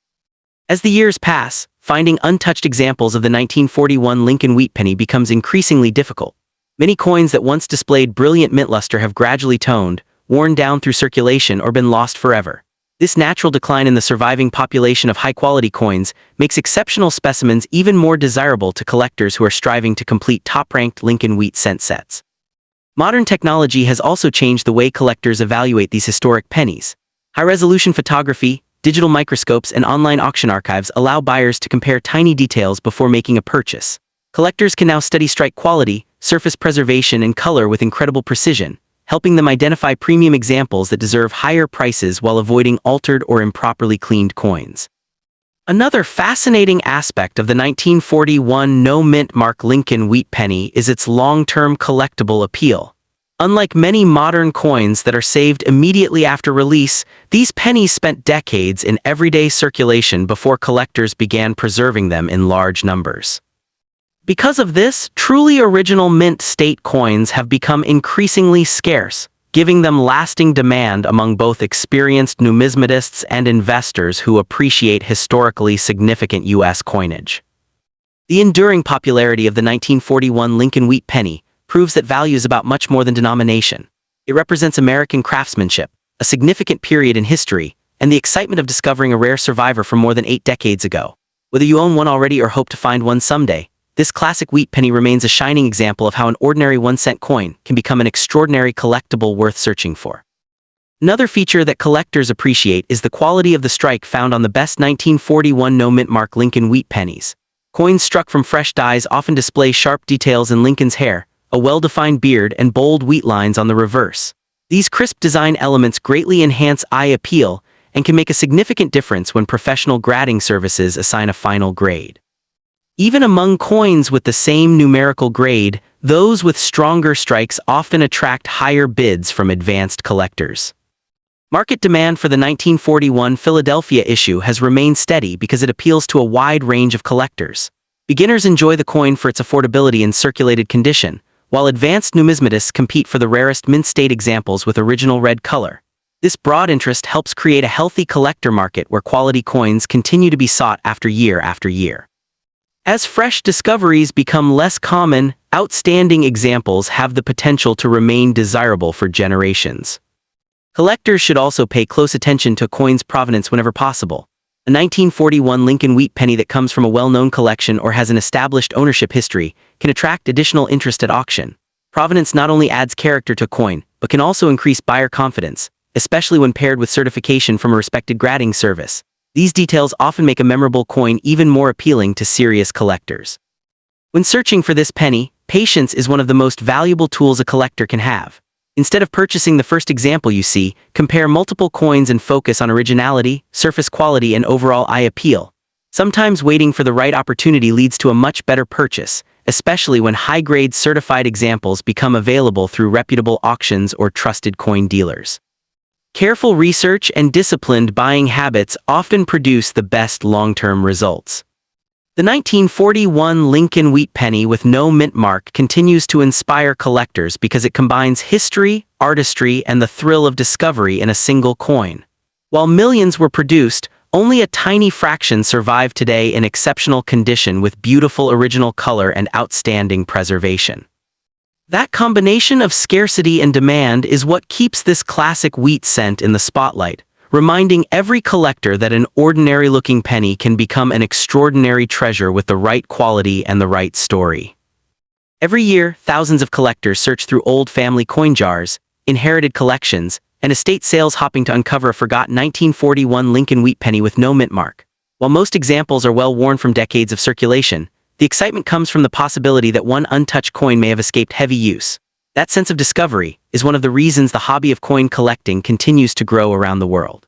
[SPEAKER 1] As the years pass, finding untouched examples of the 1941 Lincoln Wheat Penny becomes increasingly difficult. Many coins that once displayed brilliant mint luster have gradually toned, worn down through circulation, or been lost forever. This natural decline in the surviving population of high-quality coins makes exceptional specimens even more desirable to collectors who are striving to complete top-ranked Lincoln Wheat cent sets. Modern technology has also changed the way collectors evaluate these historic pennies. High-resolution photography, digital microscopes, and online auction archives allow buyers to compare tiny details before making a purchase. Collectors can now study strike quality, surface preservation, and color with incredible precision, helping them identify premium examples that deserve higher prices while avoiding altered or improperly cleaned coins. Another fascinating aspect of the 1941 no-mint mark Lincoln Wheat Penny is its long-term collectible appeal. Unlike many modern coins that are saved immediately after release, these pennies spent decades in everyday circulation before collectors began preserving them in large numbers. Because of this, truly original mint state coins have become increasingly scarce, giving them lasting demand among both experienced numismatists and investors who appreciate historically significant U.S. coinage. The enduring popularity of the 1941 Lincoln Wheat Penny proves that value is about much more than denomination. It represents American craftsmanship, a significant period in history, and the excitement of discovering a rare survivor from more than 8 decades ago. Whether you own one already or hope to find one someday, this classic wheat penny remains a shining example of how an ordinary 1-cent coin can become an extraordinary collectible worth searching for. Another feature that collectors appreciate is the quality of the strike found on the best 1941 no-mint mark Lincoln Wheat Pennies. Coins struck from fresh dies often display sharp details in Lincoln's hair, a well-defined beard, and bold wheat lines on the reverse. These crisp design elements greatly enhance eye appeal and can make a significant difference when professional grading services assign a final grade. Even among coins with the same numerical grade, those with stronger strikes often attract higher bids from advanced collectors. Market demand for the 1941 Philadelphia issue has remained steady because it appeals to a wide range of collectors. Beginners enjoy the coin for its affordability and circulated condition, while advanced numismatists compete for the rarest mint-state examples with original red color. This broad interest helps create a healthy collector market where quality coins continue to be sought after year. As fresh discoveries become less common, outstanding examples have the potential to remain desirable for generations. Collectors should also pay close attention to a coin's provenance whenever possible. A 1941 Lincoln Wheat Penny that comes from a well-known collection or has an established ownership history can attract additional interest at auction. Provenance not only adds character to a coin, but can also increase buyer confidence, especially when paired with certification from a respected grading service. These details often make a memorable coin even more appealing to serious collectors. When searching for this penny, patience is one of the most valuable tools a collector can have. Instead of purchasing the first example you see, compare multiple coins and focus on originality, surface quality, and overall eye appeal. Sometimes waiting for the right opportunity leads to a much better purchase, especially when high-grade certified examples become available through reputable auctions or trusted coin dealers. Careful research and disciplined buying habits often produce the best long-term results. The 1941 Lincoln Wheat Penny with no mint mark continues to inspire collectors because it combines history, artistry, and the thrill of discovery in a single coin. While millions were produced, only a tiny fraction survive today in exceptional condition with beautiful original color and outstanding preservation. That combination of scarcity and demand is what keeps this classic wheat cent in the spotlight, reminding every collector that an ordinary-looking penny can become an extraordinary treasure with the right quality and the right story. Every year, thousands of collectors search through old family coin jars, inherited collections, and estate sales hopping to uncover a forgotten 1941 Lincoln Wheat Penny with no mint mark. While most examples are well worn from decades of circulation, the excitement comes from the possibility that one untouched coin may have escaped heavy use. That sense of discovery is one of the reasons the hobby of coin collecting continues to grow around the world.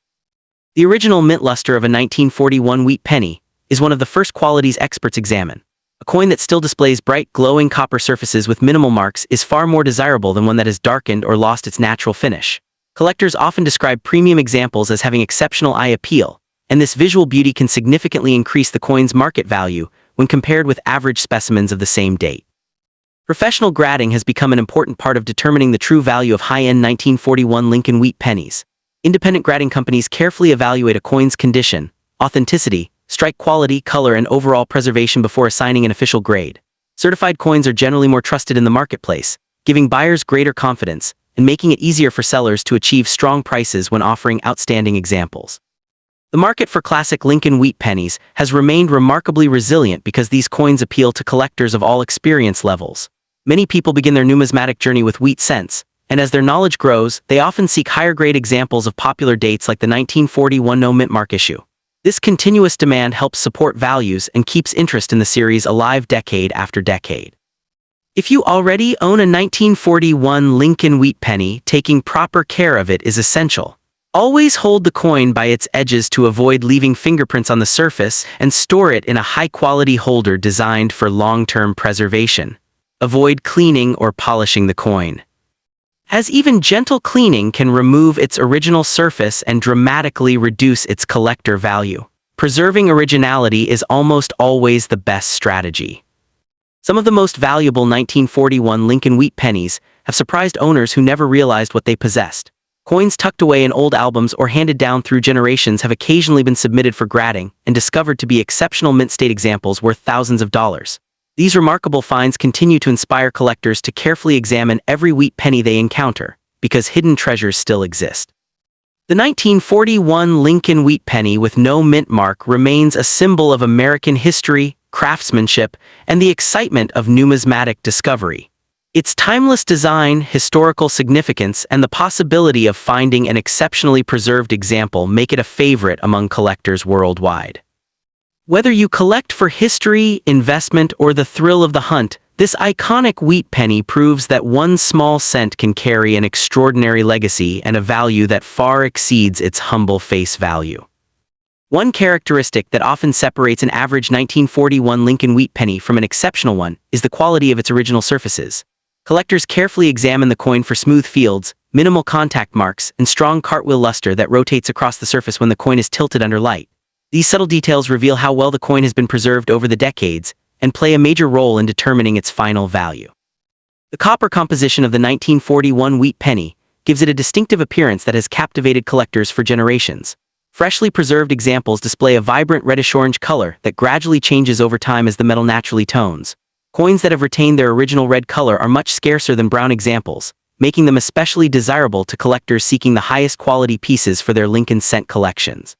[SPEAKER 1] The original mint luster of a 1941 wheat penny is one of the first qualities experts examine. A coin that still displays bright, glowing copper surfaces with minimal marks is far more desirable than one that has darkened or lost its natural finish. Collectors often describe premium examples as having exceptional eye appeal, and this visual beauty can significantly increase the coin's market value when compared with average specimens of the same date. Professional grading has become an important part of determining the true value of high-end 1941 Lincoln Wheat Pennies. Independent grading companies carefully evaluate a coin's condition, authenticity, strike quality, color, and overall preservation before assigning an official grade. Certified coins are generally more trusted in the marketplace, giving buyers greater confidence and making it easier for sellers to achieve strong prices when offering outstanding examples. The market for classic Lincoln Wheat Pennies has remained remarkably resilient because these coins appeal to collectors of all experience levels. Many people begin their numismatic journey with wheat cents, and as their knowledge grows, they often seek higher-grade examples of popular dates like the 1941 no mint mark issue. This continuous demand helps support values and keeps interest in the series alive decade after decade. If you already own a 1941 Lincoln Wheat Penny, taking proper care of it is essential. Always hold the coin by its edges to avoid leaving fingerprints on the surface and store it in a high-quality holder designed for long-term preservation. Avoid cleaning or polishing the coin, as even gentle cleaning can remove its original surface and dramatically reduce its collector value. Preserving originality is almost always the best strategy. Some of the most valuable 1941 Lincoln Wheat Pennies have surprised owners who never realized what they possessed. Coins tucked away in old albums or handed down through generations have occasionally been submitted for grading and discovered to be exceptional mint-state examples worth thousands of dollars. These remarkable finds continue to inspire collectors to carefully examine every wheat penny they encounter, because hidden treasures still exist. The 1941 Lincoln Wheat Penny with no mint mark remains a symbol of American history, craftsmanship, and the excitement of numismatic discovery. Its timeless design, historical significance, and the possibility of finding an exceptionally preserved example make it a favorite among collectors worldwide. Whether you collect for history, investment, or the thrill of the hunt, this iconic wheat penny proves that one small cent can carry an extraordinary legacy and a value that far exceeds its humble face value. One characteristic that often separates an average 1941 Lincoln Wheat Penny from an exceptional one is the quality of its original surfaces. Collectors carefully examine the coin for smooth fields, minimal contact marks, and strong cartwheel luster that rotates across the surface when the coin is tilted under light. These subtle details reveal how well the coin has been preserved over the decades, and play a major role in determining its final value. The copper composition of the 1941 wheat penny gives it a distinctive appearance that has captivated collectors for generations. Freshly preserved examples display a vibrant reddish-orange color that gradually changes over time as the metal naturally tones. Coins that have retained their original red color are much scarcer than brown examples, making them especially desirable to collectors seeking the highest quality pieces for their Lincoln cent collections.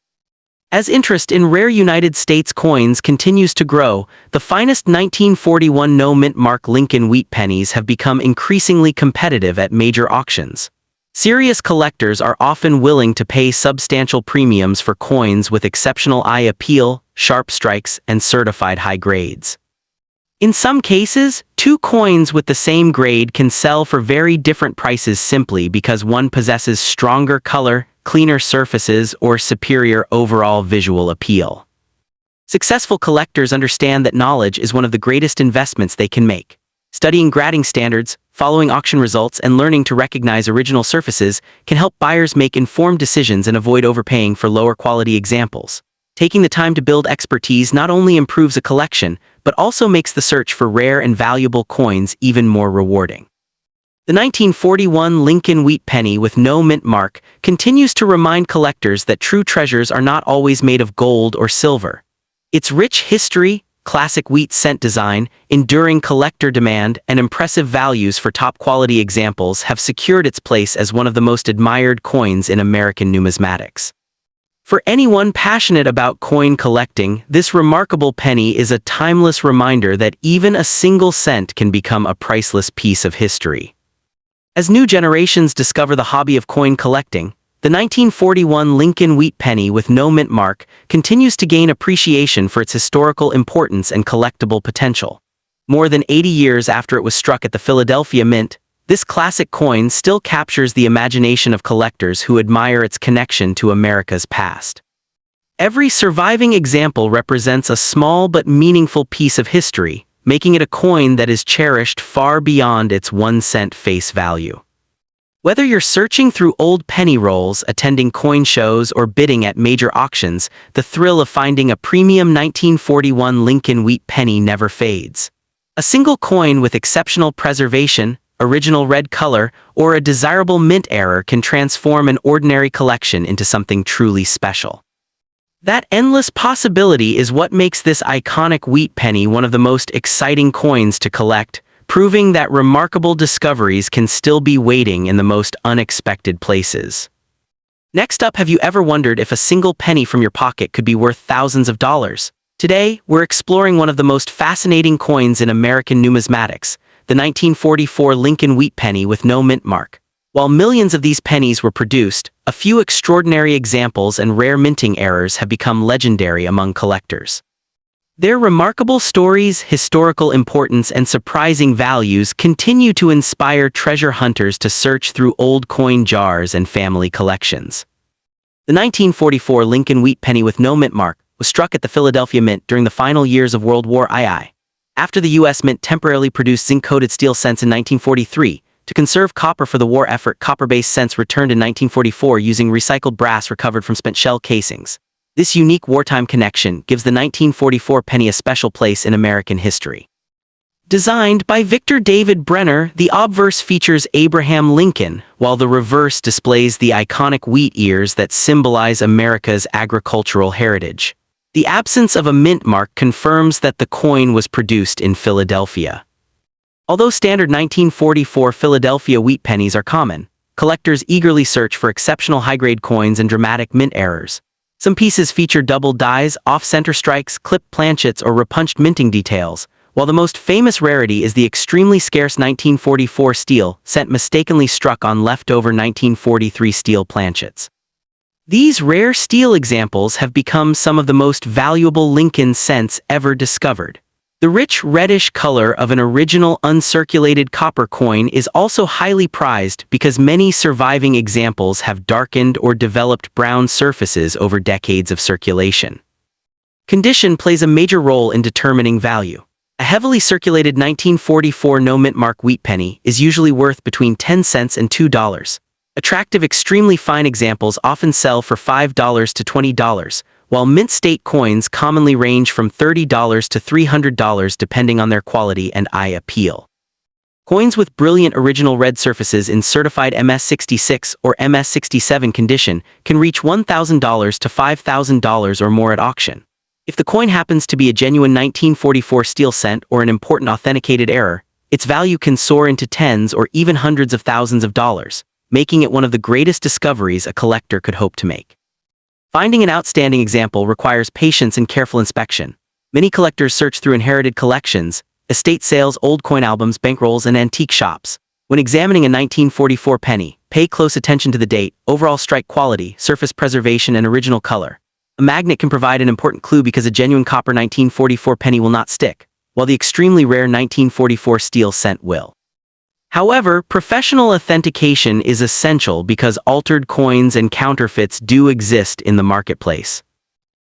[SPEAKER 1] As interest in rare United States coins continues to grow, the finest 1941 no-mint mark Lincoln wheat pennies have become increasingly competitive at major auctions. Serious collectors are often willing to pay substantial premiums for coins with exceptional eye appeal, sharp strikes, and certified high grades. In some cases, two coins with the same grade can sell for very different prices simply because one possesses stronger color, cleaner surfaces, or superior overall visual appeal. Successful collectors understand that knowledge is one of the greatest investments they can make. Studying grading standards, following auction results, and learning to recognize original surfaces can help buyers make informed decisions and avoid overpaying for lower quality examples. Taking the time to build expertise not only improves a collection, but also makes the search for rare and valuable coins even more rewarding. The 1941 Lincoln wheat penny with no mint mark continues to remind collectors that true treasures are not always made of gold or silver. Its rich history, classic wheat cent design, enduring collector demand, and impressive values for top-quality examples have secured its place as one of the most admired coins in American numismatics. For anyone passionate about coin collecting, this remarkable penny is a timeless reminder that even a single cent can become a priceless piece of history. As new generations discover the hobby of coin collecting, the 1941 Lincoln wheat penny with no mint mark continues to gain appreciation for its historical importance and collectible potential. More than 80 years after it was struck at the Philadelphia Mint, this classic coin still captures the imagination of collectors who admire its connection to America's past. Every surviving example represents a small but meaningful piece of history, making it a coin that is cherished far beyond its 1-cent face value. Whether you're searching through old penny rolls, attending coin shows, or bidding at major auctions, the thrill of finding a premium 1941 Lincoln wheat penny never fades. A single coin with exceptional preservation, original red color, or a desirable mint error can transform an ordinary collection into something truly special. That endless possibility is what makes this iconic wheat penny one of the most exciting coins to collect, proving that remarkable discoveries can still be waiting in the most unexpected places. Next up, have you ever wondered if a single penny from your pocket could be worth thousands of dollars? Today, we're exploring one of the most fascinating coins in American numismatics, the 1944 Lincoln wheat penny with no mint mark. While millions of these pennies were produced, a few extraordinary examples and rare minting errors have become legendary among collectors. Their remarkable stories, historical importance, and surprising values continue to inspire treasure hunters to search through old coin jars and family collections. The 1944 Lincoln wheat penny with no mint mark was struck at the Philadelphia Mint during the final years of World War II. After the U.S. Mint temporarily produced zinc-coated steel cents in 1943, to conserve copper for the war effort, copper-based cents returned in 1944 using recycled brass recovered from spent shell casings. This unique wartime connection gives the 1944 penny a special place in American history. Designed by Victor David Brenner, the obverse features Abraham Lincoln, while the reverse displays the iconic wheat ears that symbolize America's agricultural heritage. The absence of a mint mark confirms that the coin was produced in Philadelphia. Although standard 1944 Philadelphia wheat pennies are common, collectors eagerly search for exceptional high-grade coins and dramatic mint errors. Some pieces feature double dies, off-center strikes, clipped planchets, or repunched minting details, while the most famous rarity is the extremely scarce 1944 steel cent mistakenly struck on leftover 1943 steel planchets. These rare steel examples have become some of the most valuable Lincoln cents ever discovered. The rich reddish color of an original uncirculated copper coin is also highly prized because many surviving examples have darkened or developed brown surfaces over decades of circulation. Condition plays a major role in determining value. A heavily circulated 1944 no-mint mark wheat penny is usually worth between 10 cents and $2. Attractive, extremely fine examples often sell for $5 to $20, while mint state coins commonly range from $30 to $300 depending on their quality and eye appeal. Coins with brilliant original red surfaces in certified MS66 or MS67 condition can reach $1,000 to $5,000 or more at auction. If the coin happens to be a genuine 1944 steel cent or an important authenticated error, its value can soar into tens or even hundreds of thousands of dollars, making it one of the greatest discoveries a collector could hope to make. Finding an outstanding example requires patience and careful inspection. Many collectors search through inherited collections, estate sales, old coin albums, bankrolls, and antique shops. When examining a 1944 penny, pay close attention to the date, overall strike quality, surface preservation, and original color. A magnet can provide an important clue because a genuine copper 1944 penny will not stick, while the extremely rare 1944 steel cent will. However, professional authentication is essential because altered coins and counterfeits do exist in the marketplace.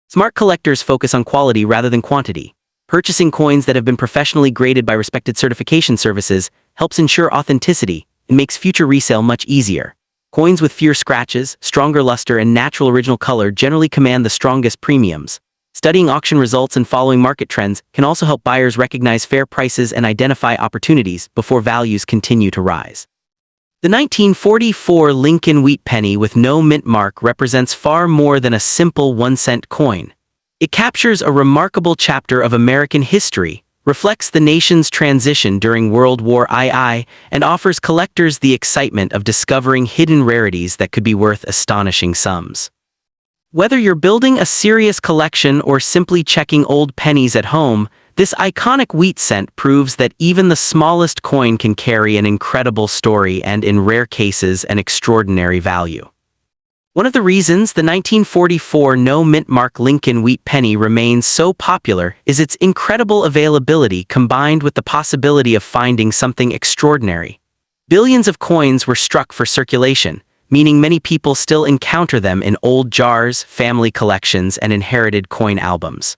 [SPEAKER 1] Smart collectors focus on quality rather than quantity. Purchasing coins that have been professionally graded by respected certification services helps ensure authenticity and makes future resale much easier. Coins with fewer scratches, stronger luster, and natural original color generally command the strongest premiums. Studying auction results and following market trends can also help buyers recognize fair prices and identify opportunities before values continue to rise. The 1944 Lincoln Wheat Penny with no mint mark represents far more than a simple 1-cent coin. It captures a remarkable chapter of American history, reflects the nation's transition during World War II, and offers collectors the excitement of discovering hidden rarities that could be worth astonishing sums. Whether you're building a serious collection or simply checking old pennies at home, this iconic wheat cent proves that even the smallest coin can carry an incredible story and, in rare cases, an extraordinary value. One of the reasons the 1944 no-mint mark Lincoln Wheat Penny remains so popular is its incredible availability combined with the possibility of finding something extraordinary. Billions of coins were struck for circulation, meaning many people still encounter them in old jars, family collections, and inherited coin albums.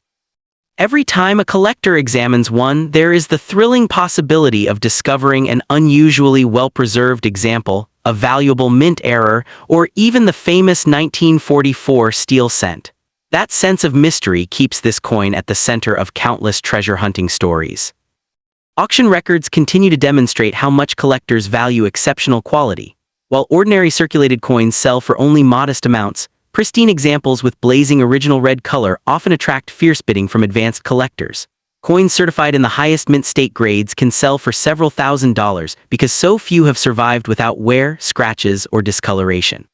[SPEAKER 1] Every time a collector examines one, there is the thrilling possibility of discovering an unusually well-preserved example, a valuable mint error, or even the famous 1944 steel cent. That sense of mystery keeps this coin at the center of countless treasure hunting stories. Auction records continue to demonstrate how much collectors value exceptional quality. While ordinary circulated coins sell for only modest amounts, pristine examples with blazing original red color often attract fierce bidding from advanced collectors. Coins certified in the highest mint state grades can sell for several $1,000s because so few have survived without wear, scratches, or discoloration.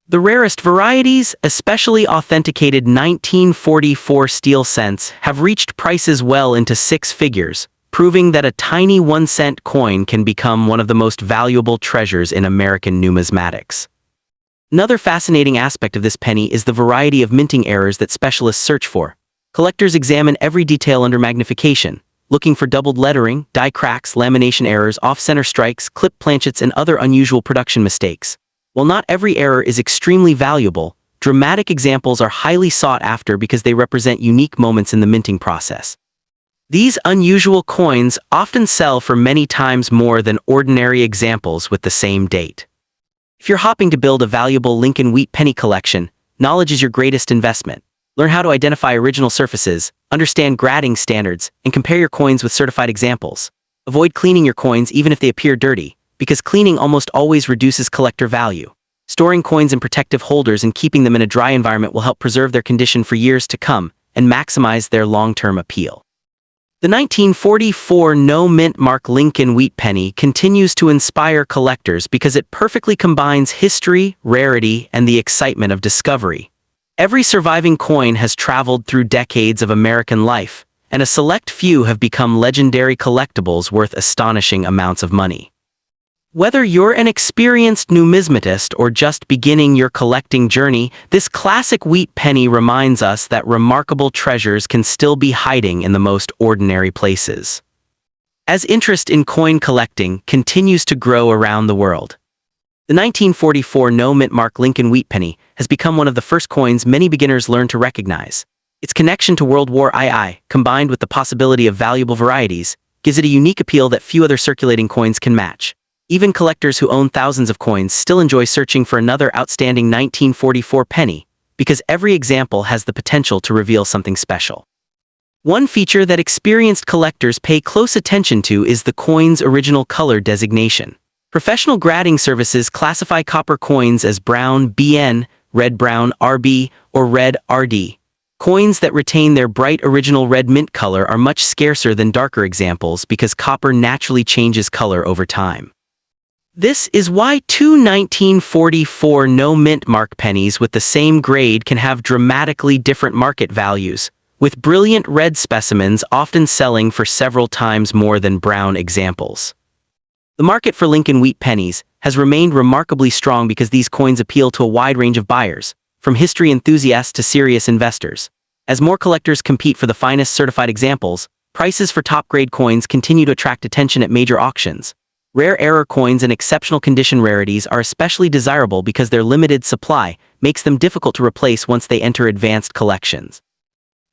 [SPEAKER 1] The rarest varieties, especially authenticated 1944 steel cents, have reached prices well into six figures, proving that a tiny 1-cent coin can become one of the most valuable treasures in American numismatics. Another fascinating aspect of this penny is the variety of minting errors that specialists search for. Collectors examine every detail under magnification, looking for doubled lettering, die cracks, lamination errors, off-center strikes, clip planchets, and other unusual production mistakes. While not every error is extremely valuable, dramatic examples are highly sought after because they represent unique moments in the minting process. These unusual coins often sell for many times more than ordinary examples with the same date. If you're hoping to build a valuable Lincoln Wheat Penny collection, knowledge is your greatest investment. Learn how to identify original surfaces, understand grading standards, and compare your coins with certified examples. Avoid cleaning your coins even if they appear dirty, because cleaning almost always reduces collector value. Storing coins in protective holders and keeping them in a dry environment will help preserve their condition for years to come and maximize their long-term appeal. The 1944 no-mint mark Lincoln Wheat Penny continues to inspire collectors because it perfectly combines history, rarity, and the excitement of discovery. Every surviving coin has traveled through decades of American life, and a select few have become legendary collectibles worth astonishing amounts of money. Whether you're an experienced numismatist or just beginning your collecting journey, this classic wheat penny reminds us that remarkable treasures can still be hiding in the most ordinary places. As interest in coin collecting continues to grow around the world, the 1944 no-mint mark Lincoln Wheat Penny has become one of the first coins many beginners learn to recognize. Its connection to World War II, combined with the possibility of valuable varieties, gives it a unique appeal that few other circulating coins can match. Even collectors who own thousands of coins still enjoy searching for another outstanding 1944 penny, because every example has the potential to reveal something special. One feature that experienced collectors pay close attention to is the coin's original color designation. Professional grading services classify copper coins as brown (BN), red-brown (RB), or red (RD). Coins that retain their bright original red mint color are much scarcer than darker examples because copper naturally changes color over time. This is why two 1944 no-mint mark pennies with the same grade can have dramatically different market values, with brilliant red specimens often selling for several times more than brown examples. The market for Lincoln Wheat Pennies has remained remarkably strong because these coins appeal to a wide range of buyers, from history enthusiasts to serious investors. As more collectors compete for the finest certified examples, prices for top-grade coins continue to attract attention at major auctions. Rare error coins and exceptional condition rarities are especially desirable because their limited supply makes them difficult to replace once they enter advanced collections.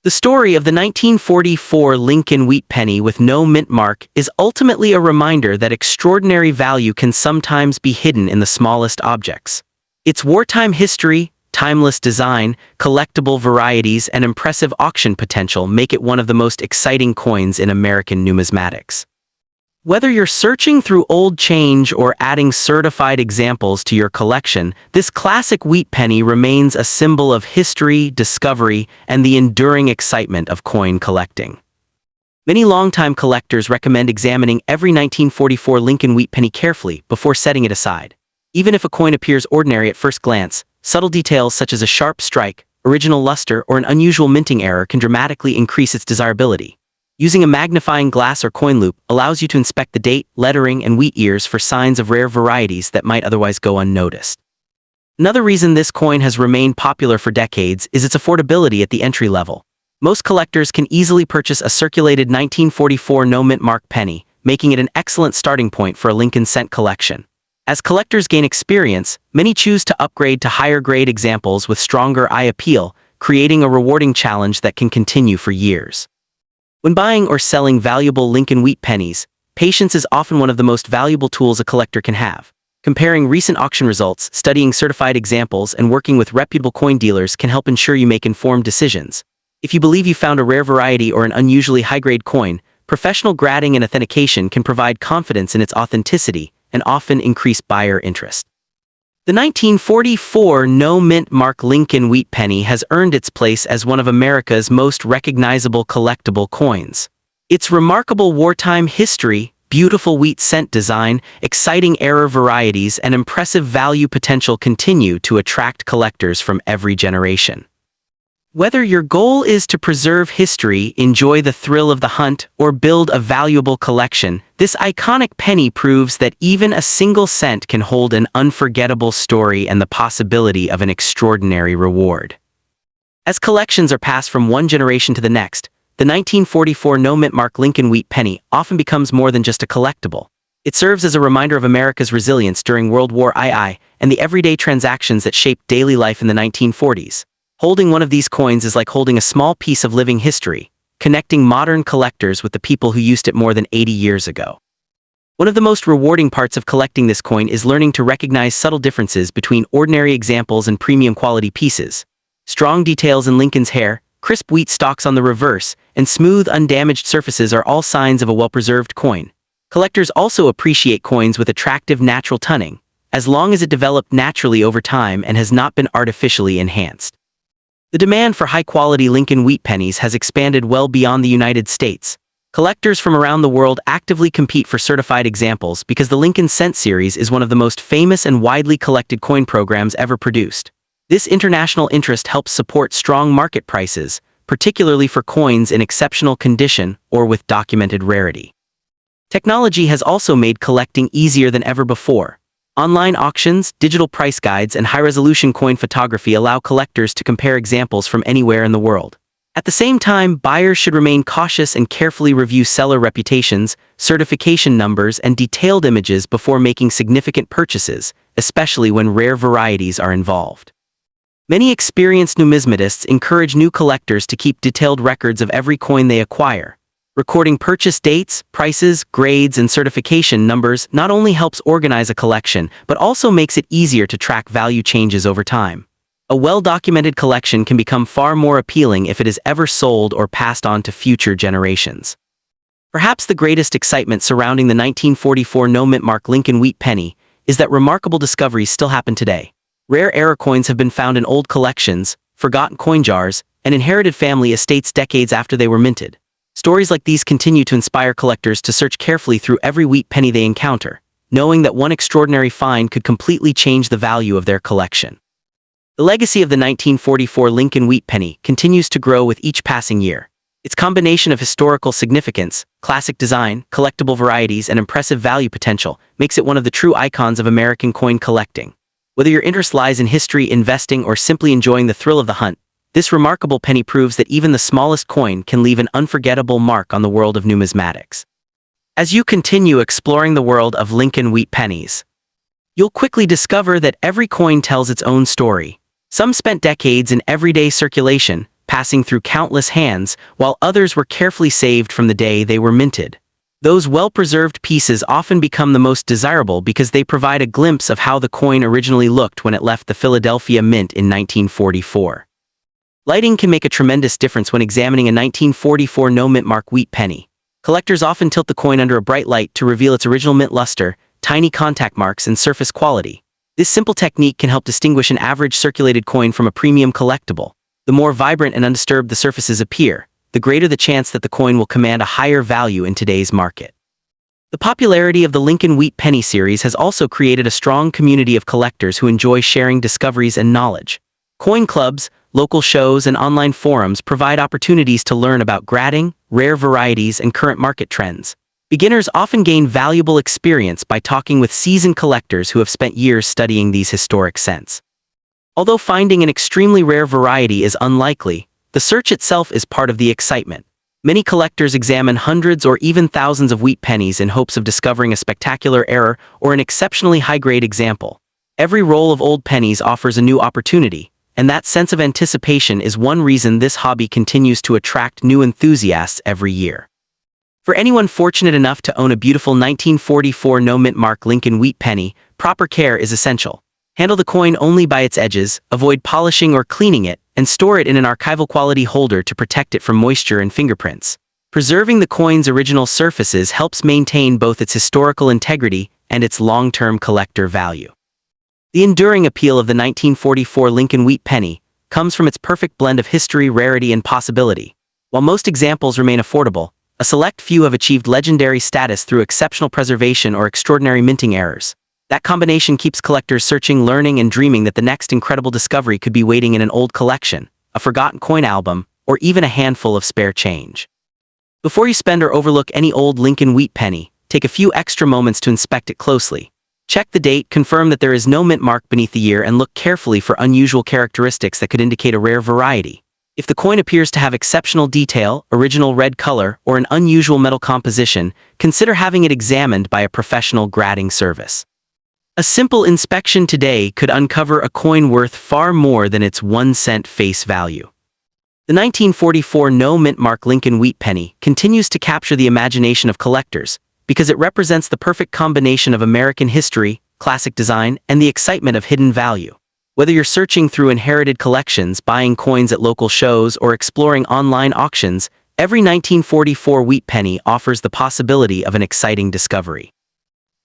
[SPEAKER 1] The story of the 1944 Lincoln Wheat Penny with no mint mark is ultimately a reminder that extraordinary value can sometimes be hidden in the smallest objects. Its wartime history, timeless design, collectible varieties, and impressive auction potential make it one of the most exciting coins in American numismatics. Whether you're searching through old change or adding certified examples to your collection, this classic wheat penny remains a symbol of history, discovery, and the enduring excitement of coin collecting. Many longtime collectors recommend examining every 1944 Lincoln Wheat Penny carefully before setting it aside. Even if a coin appears ordinary at first glance, subtle details such as a sharp strike, original luster, or an unusual minting error can dramatically increase its desirability. Using a magnifying glass or coin loop allows you to inspect the date, lettering, and wheat ears for signs of rare varieties that might otherwise go unnoticed. Another reason this coin has remained popular for decades is its affordability at the entry level. Most collectors can easily purchase a circulated 1944 no-mint mark penny, making it an excellent starting point for a Lincoln cent collection. As collectors gain experience, many choose to upgrade to higher-grade examples with stronger eye appeal, creating a rewarding challenge that can continue for years. When buying or selling valuable Lincoln Wheat Pennies, patience is often one of the most valuable tools a collector can have. Comparing recent auction results, studying certified examples, and working with reputable coin dealers can help ensure you make informed decisions. If you believe you found a rare variety or an unusually high-grade coin, professional grading and authentication can provide confidence in its authenticity and often increase buyer interest. The 1944 no-mint mark Lincoln Wheat Penny has earned its place as one of America's most recognizable collectible coins. Its remarkable wartime history, beautiful wheat cent design, exciting error varieties, and impressive value potential continue to attract collectors from every generation. Whether your goal is to preserve history, enjoy the thrill of the hunt, or build a valuable collection, this iconic penny proves that even a single cent can hold an unforgettable story and the possibility of an extraordinary reward. As collections are passed from one generation to the next, the 1944 no-mint mark Lincoln Wheat Penny often becomes more than just a collectible. It serves as a reminder of America's resilience during World War II and the everyday transactions that shaped daily life in the 1940s. Holding one of these coins is like holding a small piece of living history, connecting modern collectors with the people who used it more than 80 years ago. One of the most rewarding parts of collecting this coin is learning to recognize subtle differences between ordinary examples and premium quality pieces. Strong details in Lincoln's hair, crisp wheat stalks on the reverse, and smooth, undamaged surfaces are all signs of a well-preserved coin. Collectors also appreciate coins with attractive natural toning, as long as it developed naturally over time and has not been artificially enhanced. The demand for high-quality Lincoln Wheat Pennies has expanded well beyond the United States. Collectors from around the world actively compete for certified examples because the Lincoln Cent series is one of the most famous and widely collected coin programs ever produced. This international interest helps support strong market prices, particularly for coins in exceptional condition or with documented rarity. Technology has also made collecting easier than ever before. Online auctions, digital price guides, and high-resolution coin photography allow collectors to compare examples from anywhere in the world. At the same time, buyers should remain cautious and carefully review seller reputations, certification numbers, and detailed images before making significant purchases, especially when rare varieties are involved. Many experienced numismatists encourage new collectors to keep detailed records of every coin they acquire. Recording purchase dates, prices, grades, and certification numbers not only helps organize a collection, but also makes it easier to track value changes over time. A well-documented collection can become far more appealing if it is ever sold or passed on to future generations. Perhaps the greatest excitement surrounding the 1944 no-mint mark Lincoln Wheat Penny is that remarkable discoveries still happen today. Rare error coins have been found in old collections, forgotten coin jars, and inherited family estates decades after they were minted. Stories like these continue to inspire collectors to search carefully through every wheat penny they encounter, knowing that one extraordinary find could completely change the value of their collection. The legacy of the 1944 Lincoln Wheat Penny continues to grow with each passing year. Its combination of historical significance, classic design, collectible varieties, and impressive value potential makes it one of the true icons of American coin collecting. Whether your interest lies in history, investing, or simply enjoying the thrill of the hunt, this remarkable penny proves that even the smallest coin can leave an unforgettable mark on the world of numismatics. As you continue exploring the world of Lincoln Wheat Pennies, you'll quickly discover that every coin tells its own story. Some spent decades in everyday circulation, passing through countless hands, while others were carefully saved from the day they were minted. Those well-preserved pieces often become the most desirable because they provide a glimpse of how the coin originally looked when it left the Philadelphia Mint in 1944. Lighting can make a tremendous difference when examining a 1944 no-mint mark wheat penny. Collectors often tilt the coin under a bright light to reveal its original mint luster, tiny contact marks, and surface quality. This simple technique can help distinguish an average circulated coin from a premium collectible. The more vibrant and undisturbed the surfaces appear, the greater the chance that the coin will command a higher value in today's market. The popularity of the Lincoln Wheat Penny series has also created a strong community of collectors who enjoy sharing discoveries and knowledge. Coin clubs, local shows, and online forums provide opportunities to learn about grading, rare varieties, and current market trends. Beginners often gain valuable experience by talking with seasoned collectors who have spent years studying these historic cents. Although finding an extremely rare variety is unlikely, the search itself is part of the excitement. Many collectors examine hundreds or even thousands of wheat pennies in hopes of discovering a spectacular error or an exceptionally high-grade example. Every roll of old pennies offers a new opportunity, and that sense of anticipation is one reason this hobby continues to attract new enthusiasts every year. For anyone fortunate enough to own a beautiful 1944 no-mint mark Lincoln Wheat Penny, proper care is essential. Handle the coin only by its edges, avoid polishing or cleaning it, and store it in an archival quality holder to protect it from moisture and fingerprints. Preserving the coin's original surfaces helps maintain both its historical integrity and its long-term collector value. The enduring appeal of the 1944 Lincoln Wheat Penny comes from its perfect blend of history, rarity, and possibility. While most examples remain affordable, a select few have achieved legendary status through exceptional preservation or extraordinary minting errors. That combination keeps collectors searching, learning, and dreaming that the next incredible discovery could be waiting in an old collection, a forgotten coin album, or even a handful of spare change. Before you spend or overlook any old Lincoln Wheat Penny, take a few extra moments to inspect it closely. Check the date, confirm that there is no mint mark beneath the year, and look carefully for unusual characteristics that could indicate a rare variety. If the coin appears to have exceptional detail, original red color, or an unusual metal composition, consider having it examined by a professional grading service. A simple inspection today could uncover a coin worth far more than its 1-cent face value. The 1944 no-mint mark Lincoln Wheat Penny continues to capture the imagination of collectors because it represents the perfect combination of American history, classic design, and the excitement of hidden value. Whether you're searching through inherited collections, buying coins at local shows, or exploring online auctions, every 1944 wheat penny offers the possibility of an exciting discovery.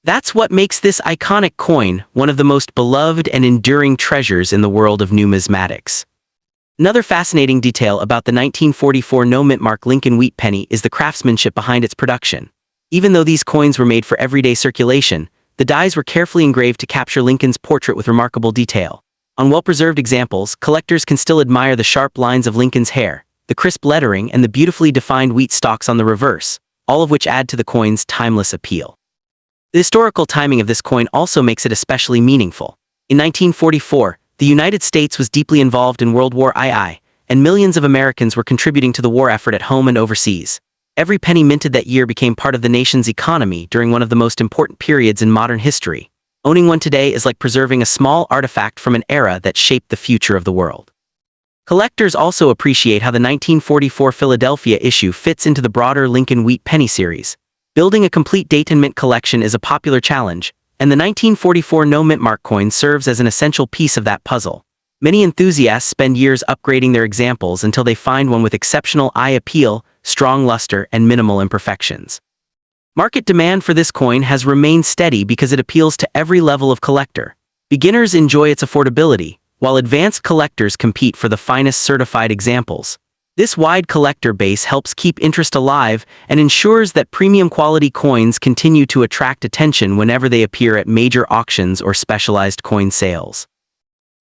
[SPEAKER 1] That's what makes this iconic coin one of the most beloved and enduring treasures in the world of numismatics. Another fascinating detail about the 1944 no-mint mark Lincoln Wheat Penny is the craftsmanship behind its production. Even though these coins were made for everyday circulation, the dies were carefully engraved to capture Lincoln's portrait with remarkable detail. On well-preserved examples, collectors can still admire the sharp lines of Lincoln's hair, the crisp lettering, and the beautifully defined wheat stalks on the reverse, all of which add to the coin's timeless appeal. The historical timing of this coin also makes it especially meaningful. In 1944, the United States was deeply involved in World War II, and millions of Americans were contributing to the war effort at home and overseas. Every penny minted that year became part of the nation's economy during one of the most important periods in modern history. Owning one today is like preserving a small artifact from an era that shaped the future of the world. Collectors also appreciate how the 1944 Philadelphia issue fits into the broader Lincoln Wheat Penny series. Building a complete date and mint collection is a popular challenge, and the 1944 no-mint mark coin serves as an essential piece of that puzzle. Many enthusiasts spend years upgrading their examples until they find one with exceptional eye appeal, strong luster, and minimal imperfections. Market demand for this coin has remained steady because it appeals to every level of collector. Beginners enjoy its affordability, while advanced collectors compete for the finest certified examples. This wide collector base helps keep interest alive and ensures that premium quality coins continue to attract attention whenever they appear at major auctions or specialized coin sales.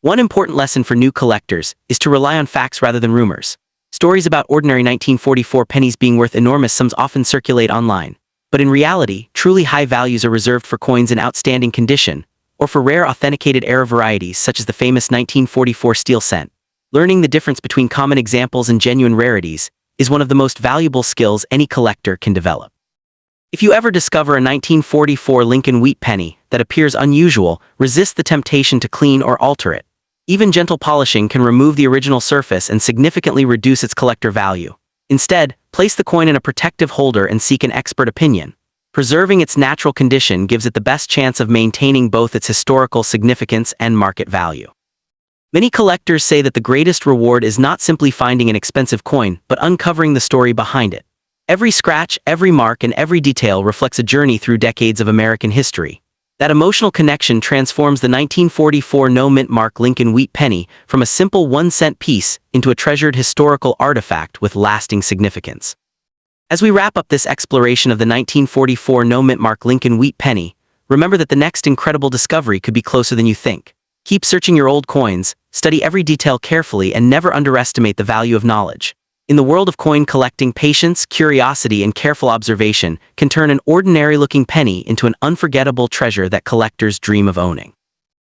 [SPEAKER 1] One important lesson for new collectors is to rely on facts rather than rumors. Stories about ordinary 1944 pennies being worth enormous sums often circulate online. But in reality, truly high values are reserved for coins in outstanding condition, or for rare authenticated era varieties such as the famous 1944 steel cent. Learning the difference between common examples and genuine rarities is one of the most valuable skills any collector can develop. If you ever discover a 1944 Lincoln Wheat penny that appears unusual, resist the temptation to clean or alter it. Even gentle polishing can remove the original surface and significantly reduce its collector value. Instead, place the coin in a protective holder and seek an expert opinion. Preserving its natural condition gives it the best chance of maintaining both its historical significance and market value. Many collectors say that the greatest reward is not simply finding an expensive coin, but uncovering the story behind it. Every scratch, every mark, and every detail reflects a journey through decades of American history. That emotional connection transforms the 1944 no-mint mark Lincoln Wheat penny from a simple 1-cent piece into a treasured historical artifact with lasting significance. As we wrap up this exploration of the 1944 no-mint mark Lincoln Wheat penny, remember that the next incredible discovery could be closer than you think. Keep searching your old coins, study every detail carefully, and never underestimate the value of knowledge. In the world of coin collecting, patience, curiosity, and careful observation can turn an ordinary-looking penny into an unforgettable treasure that collectors dream of owning.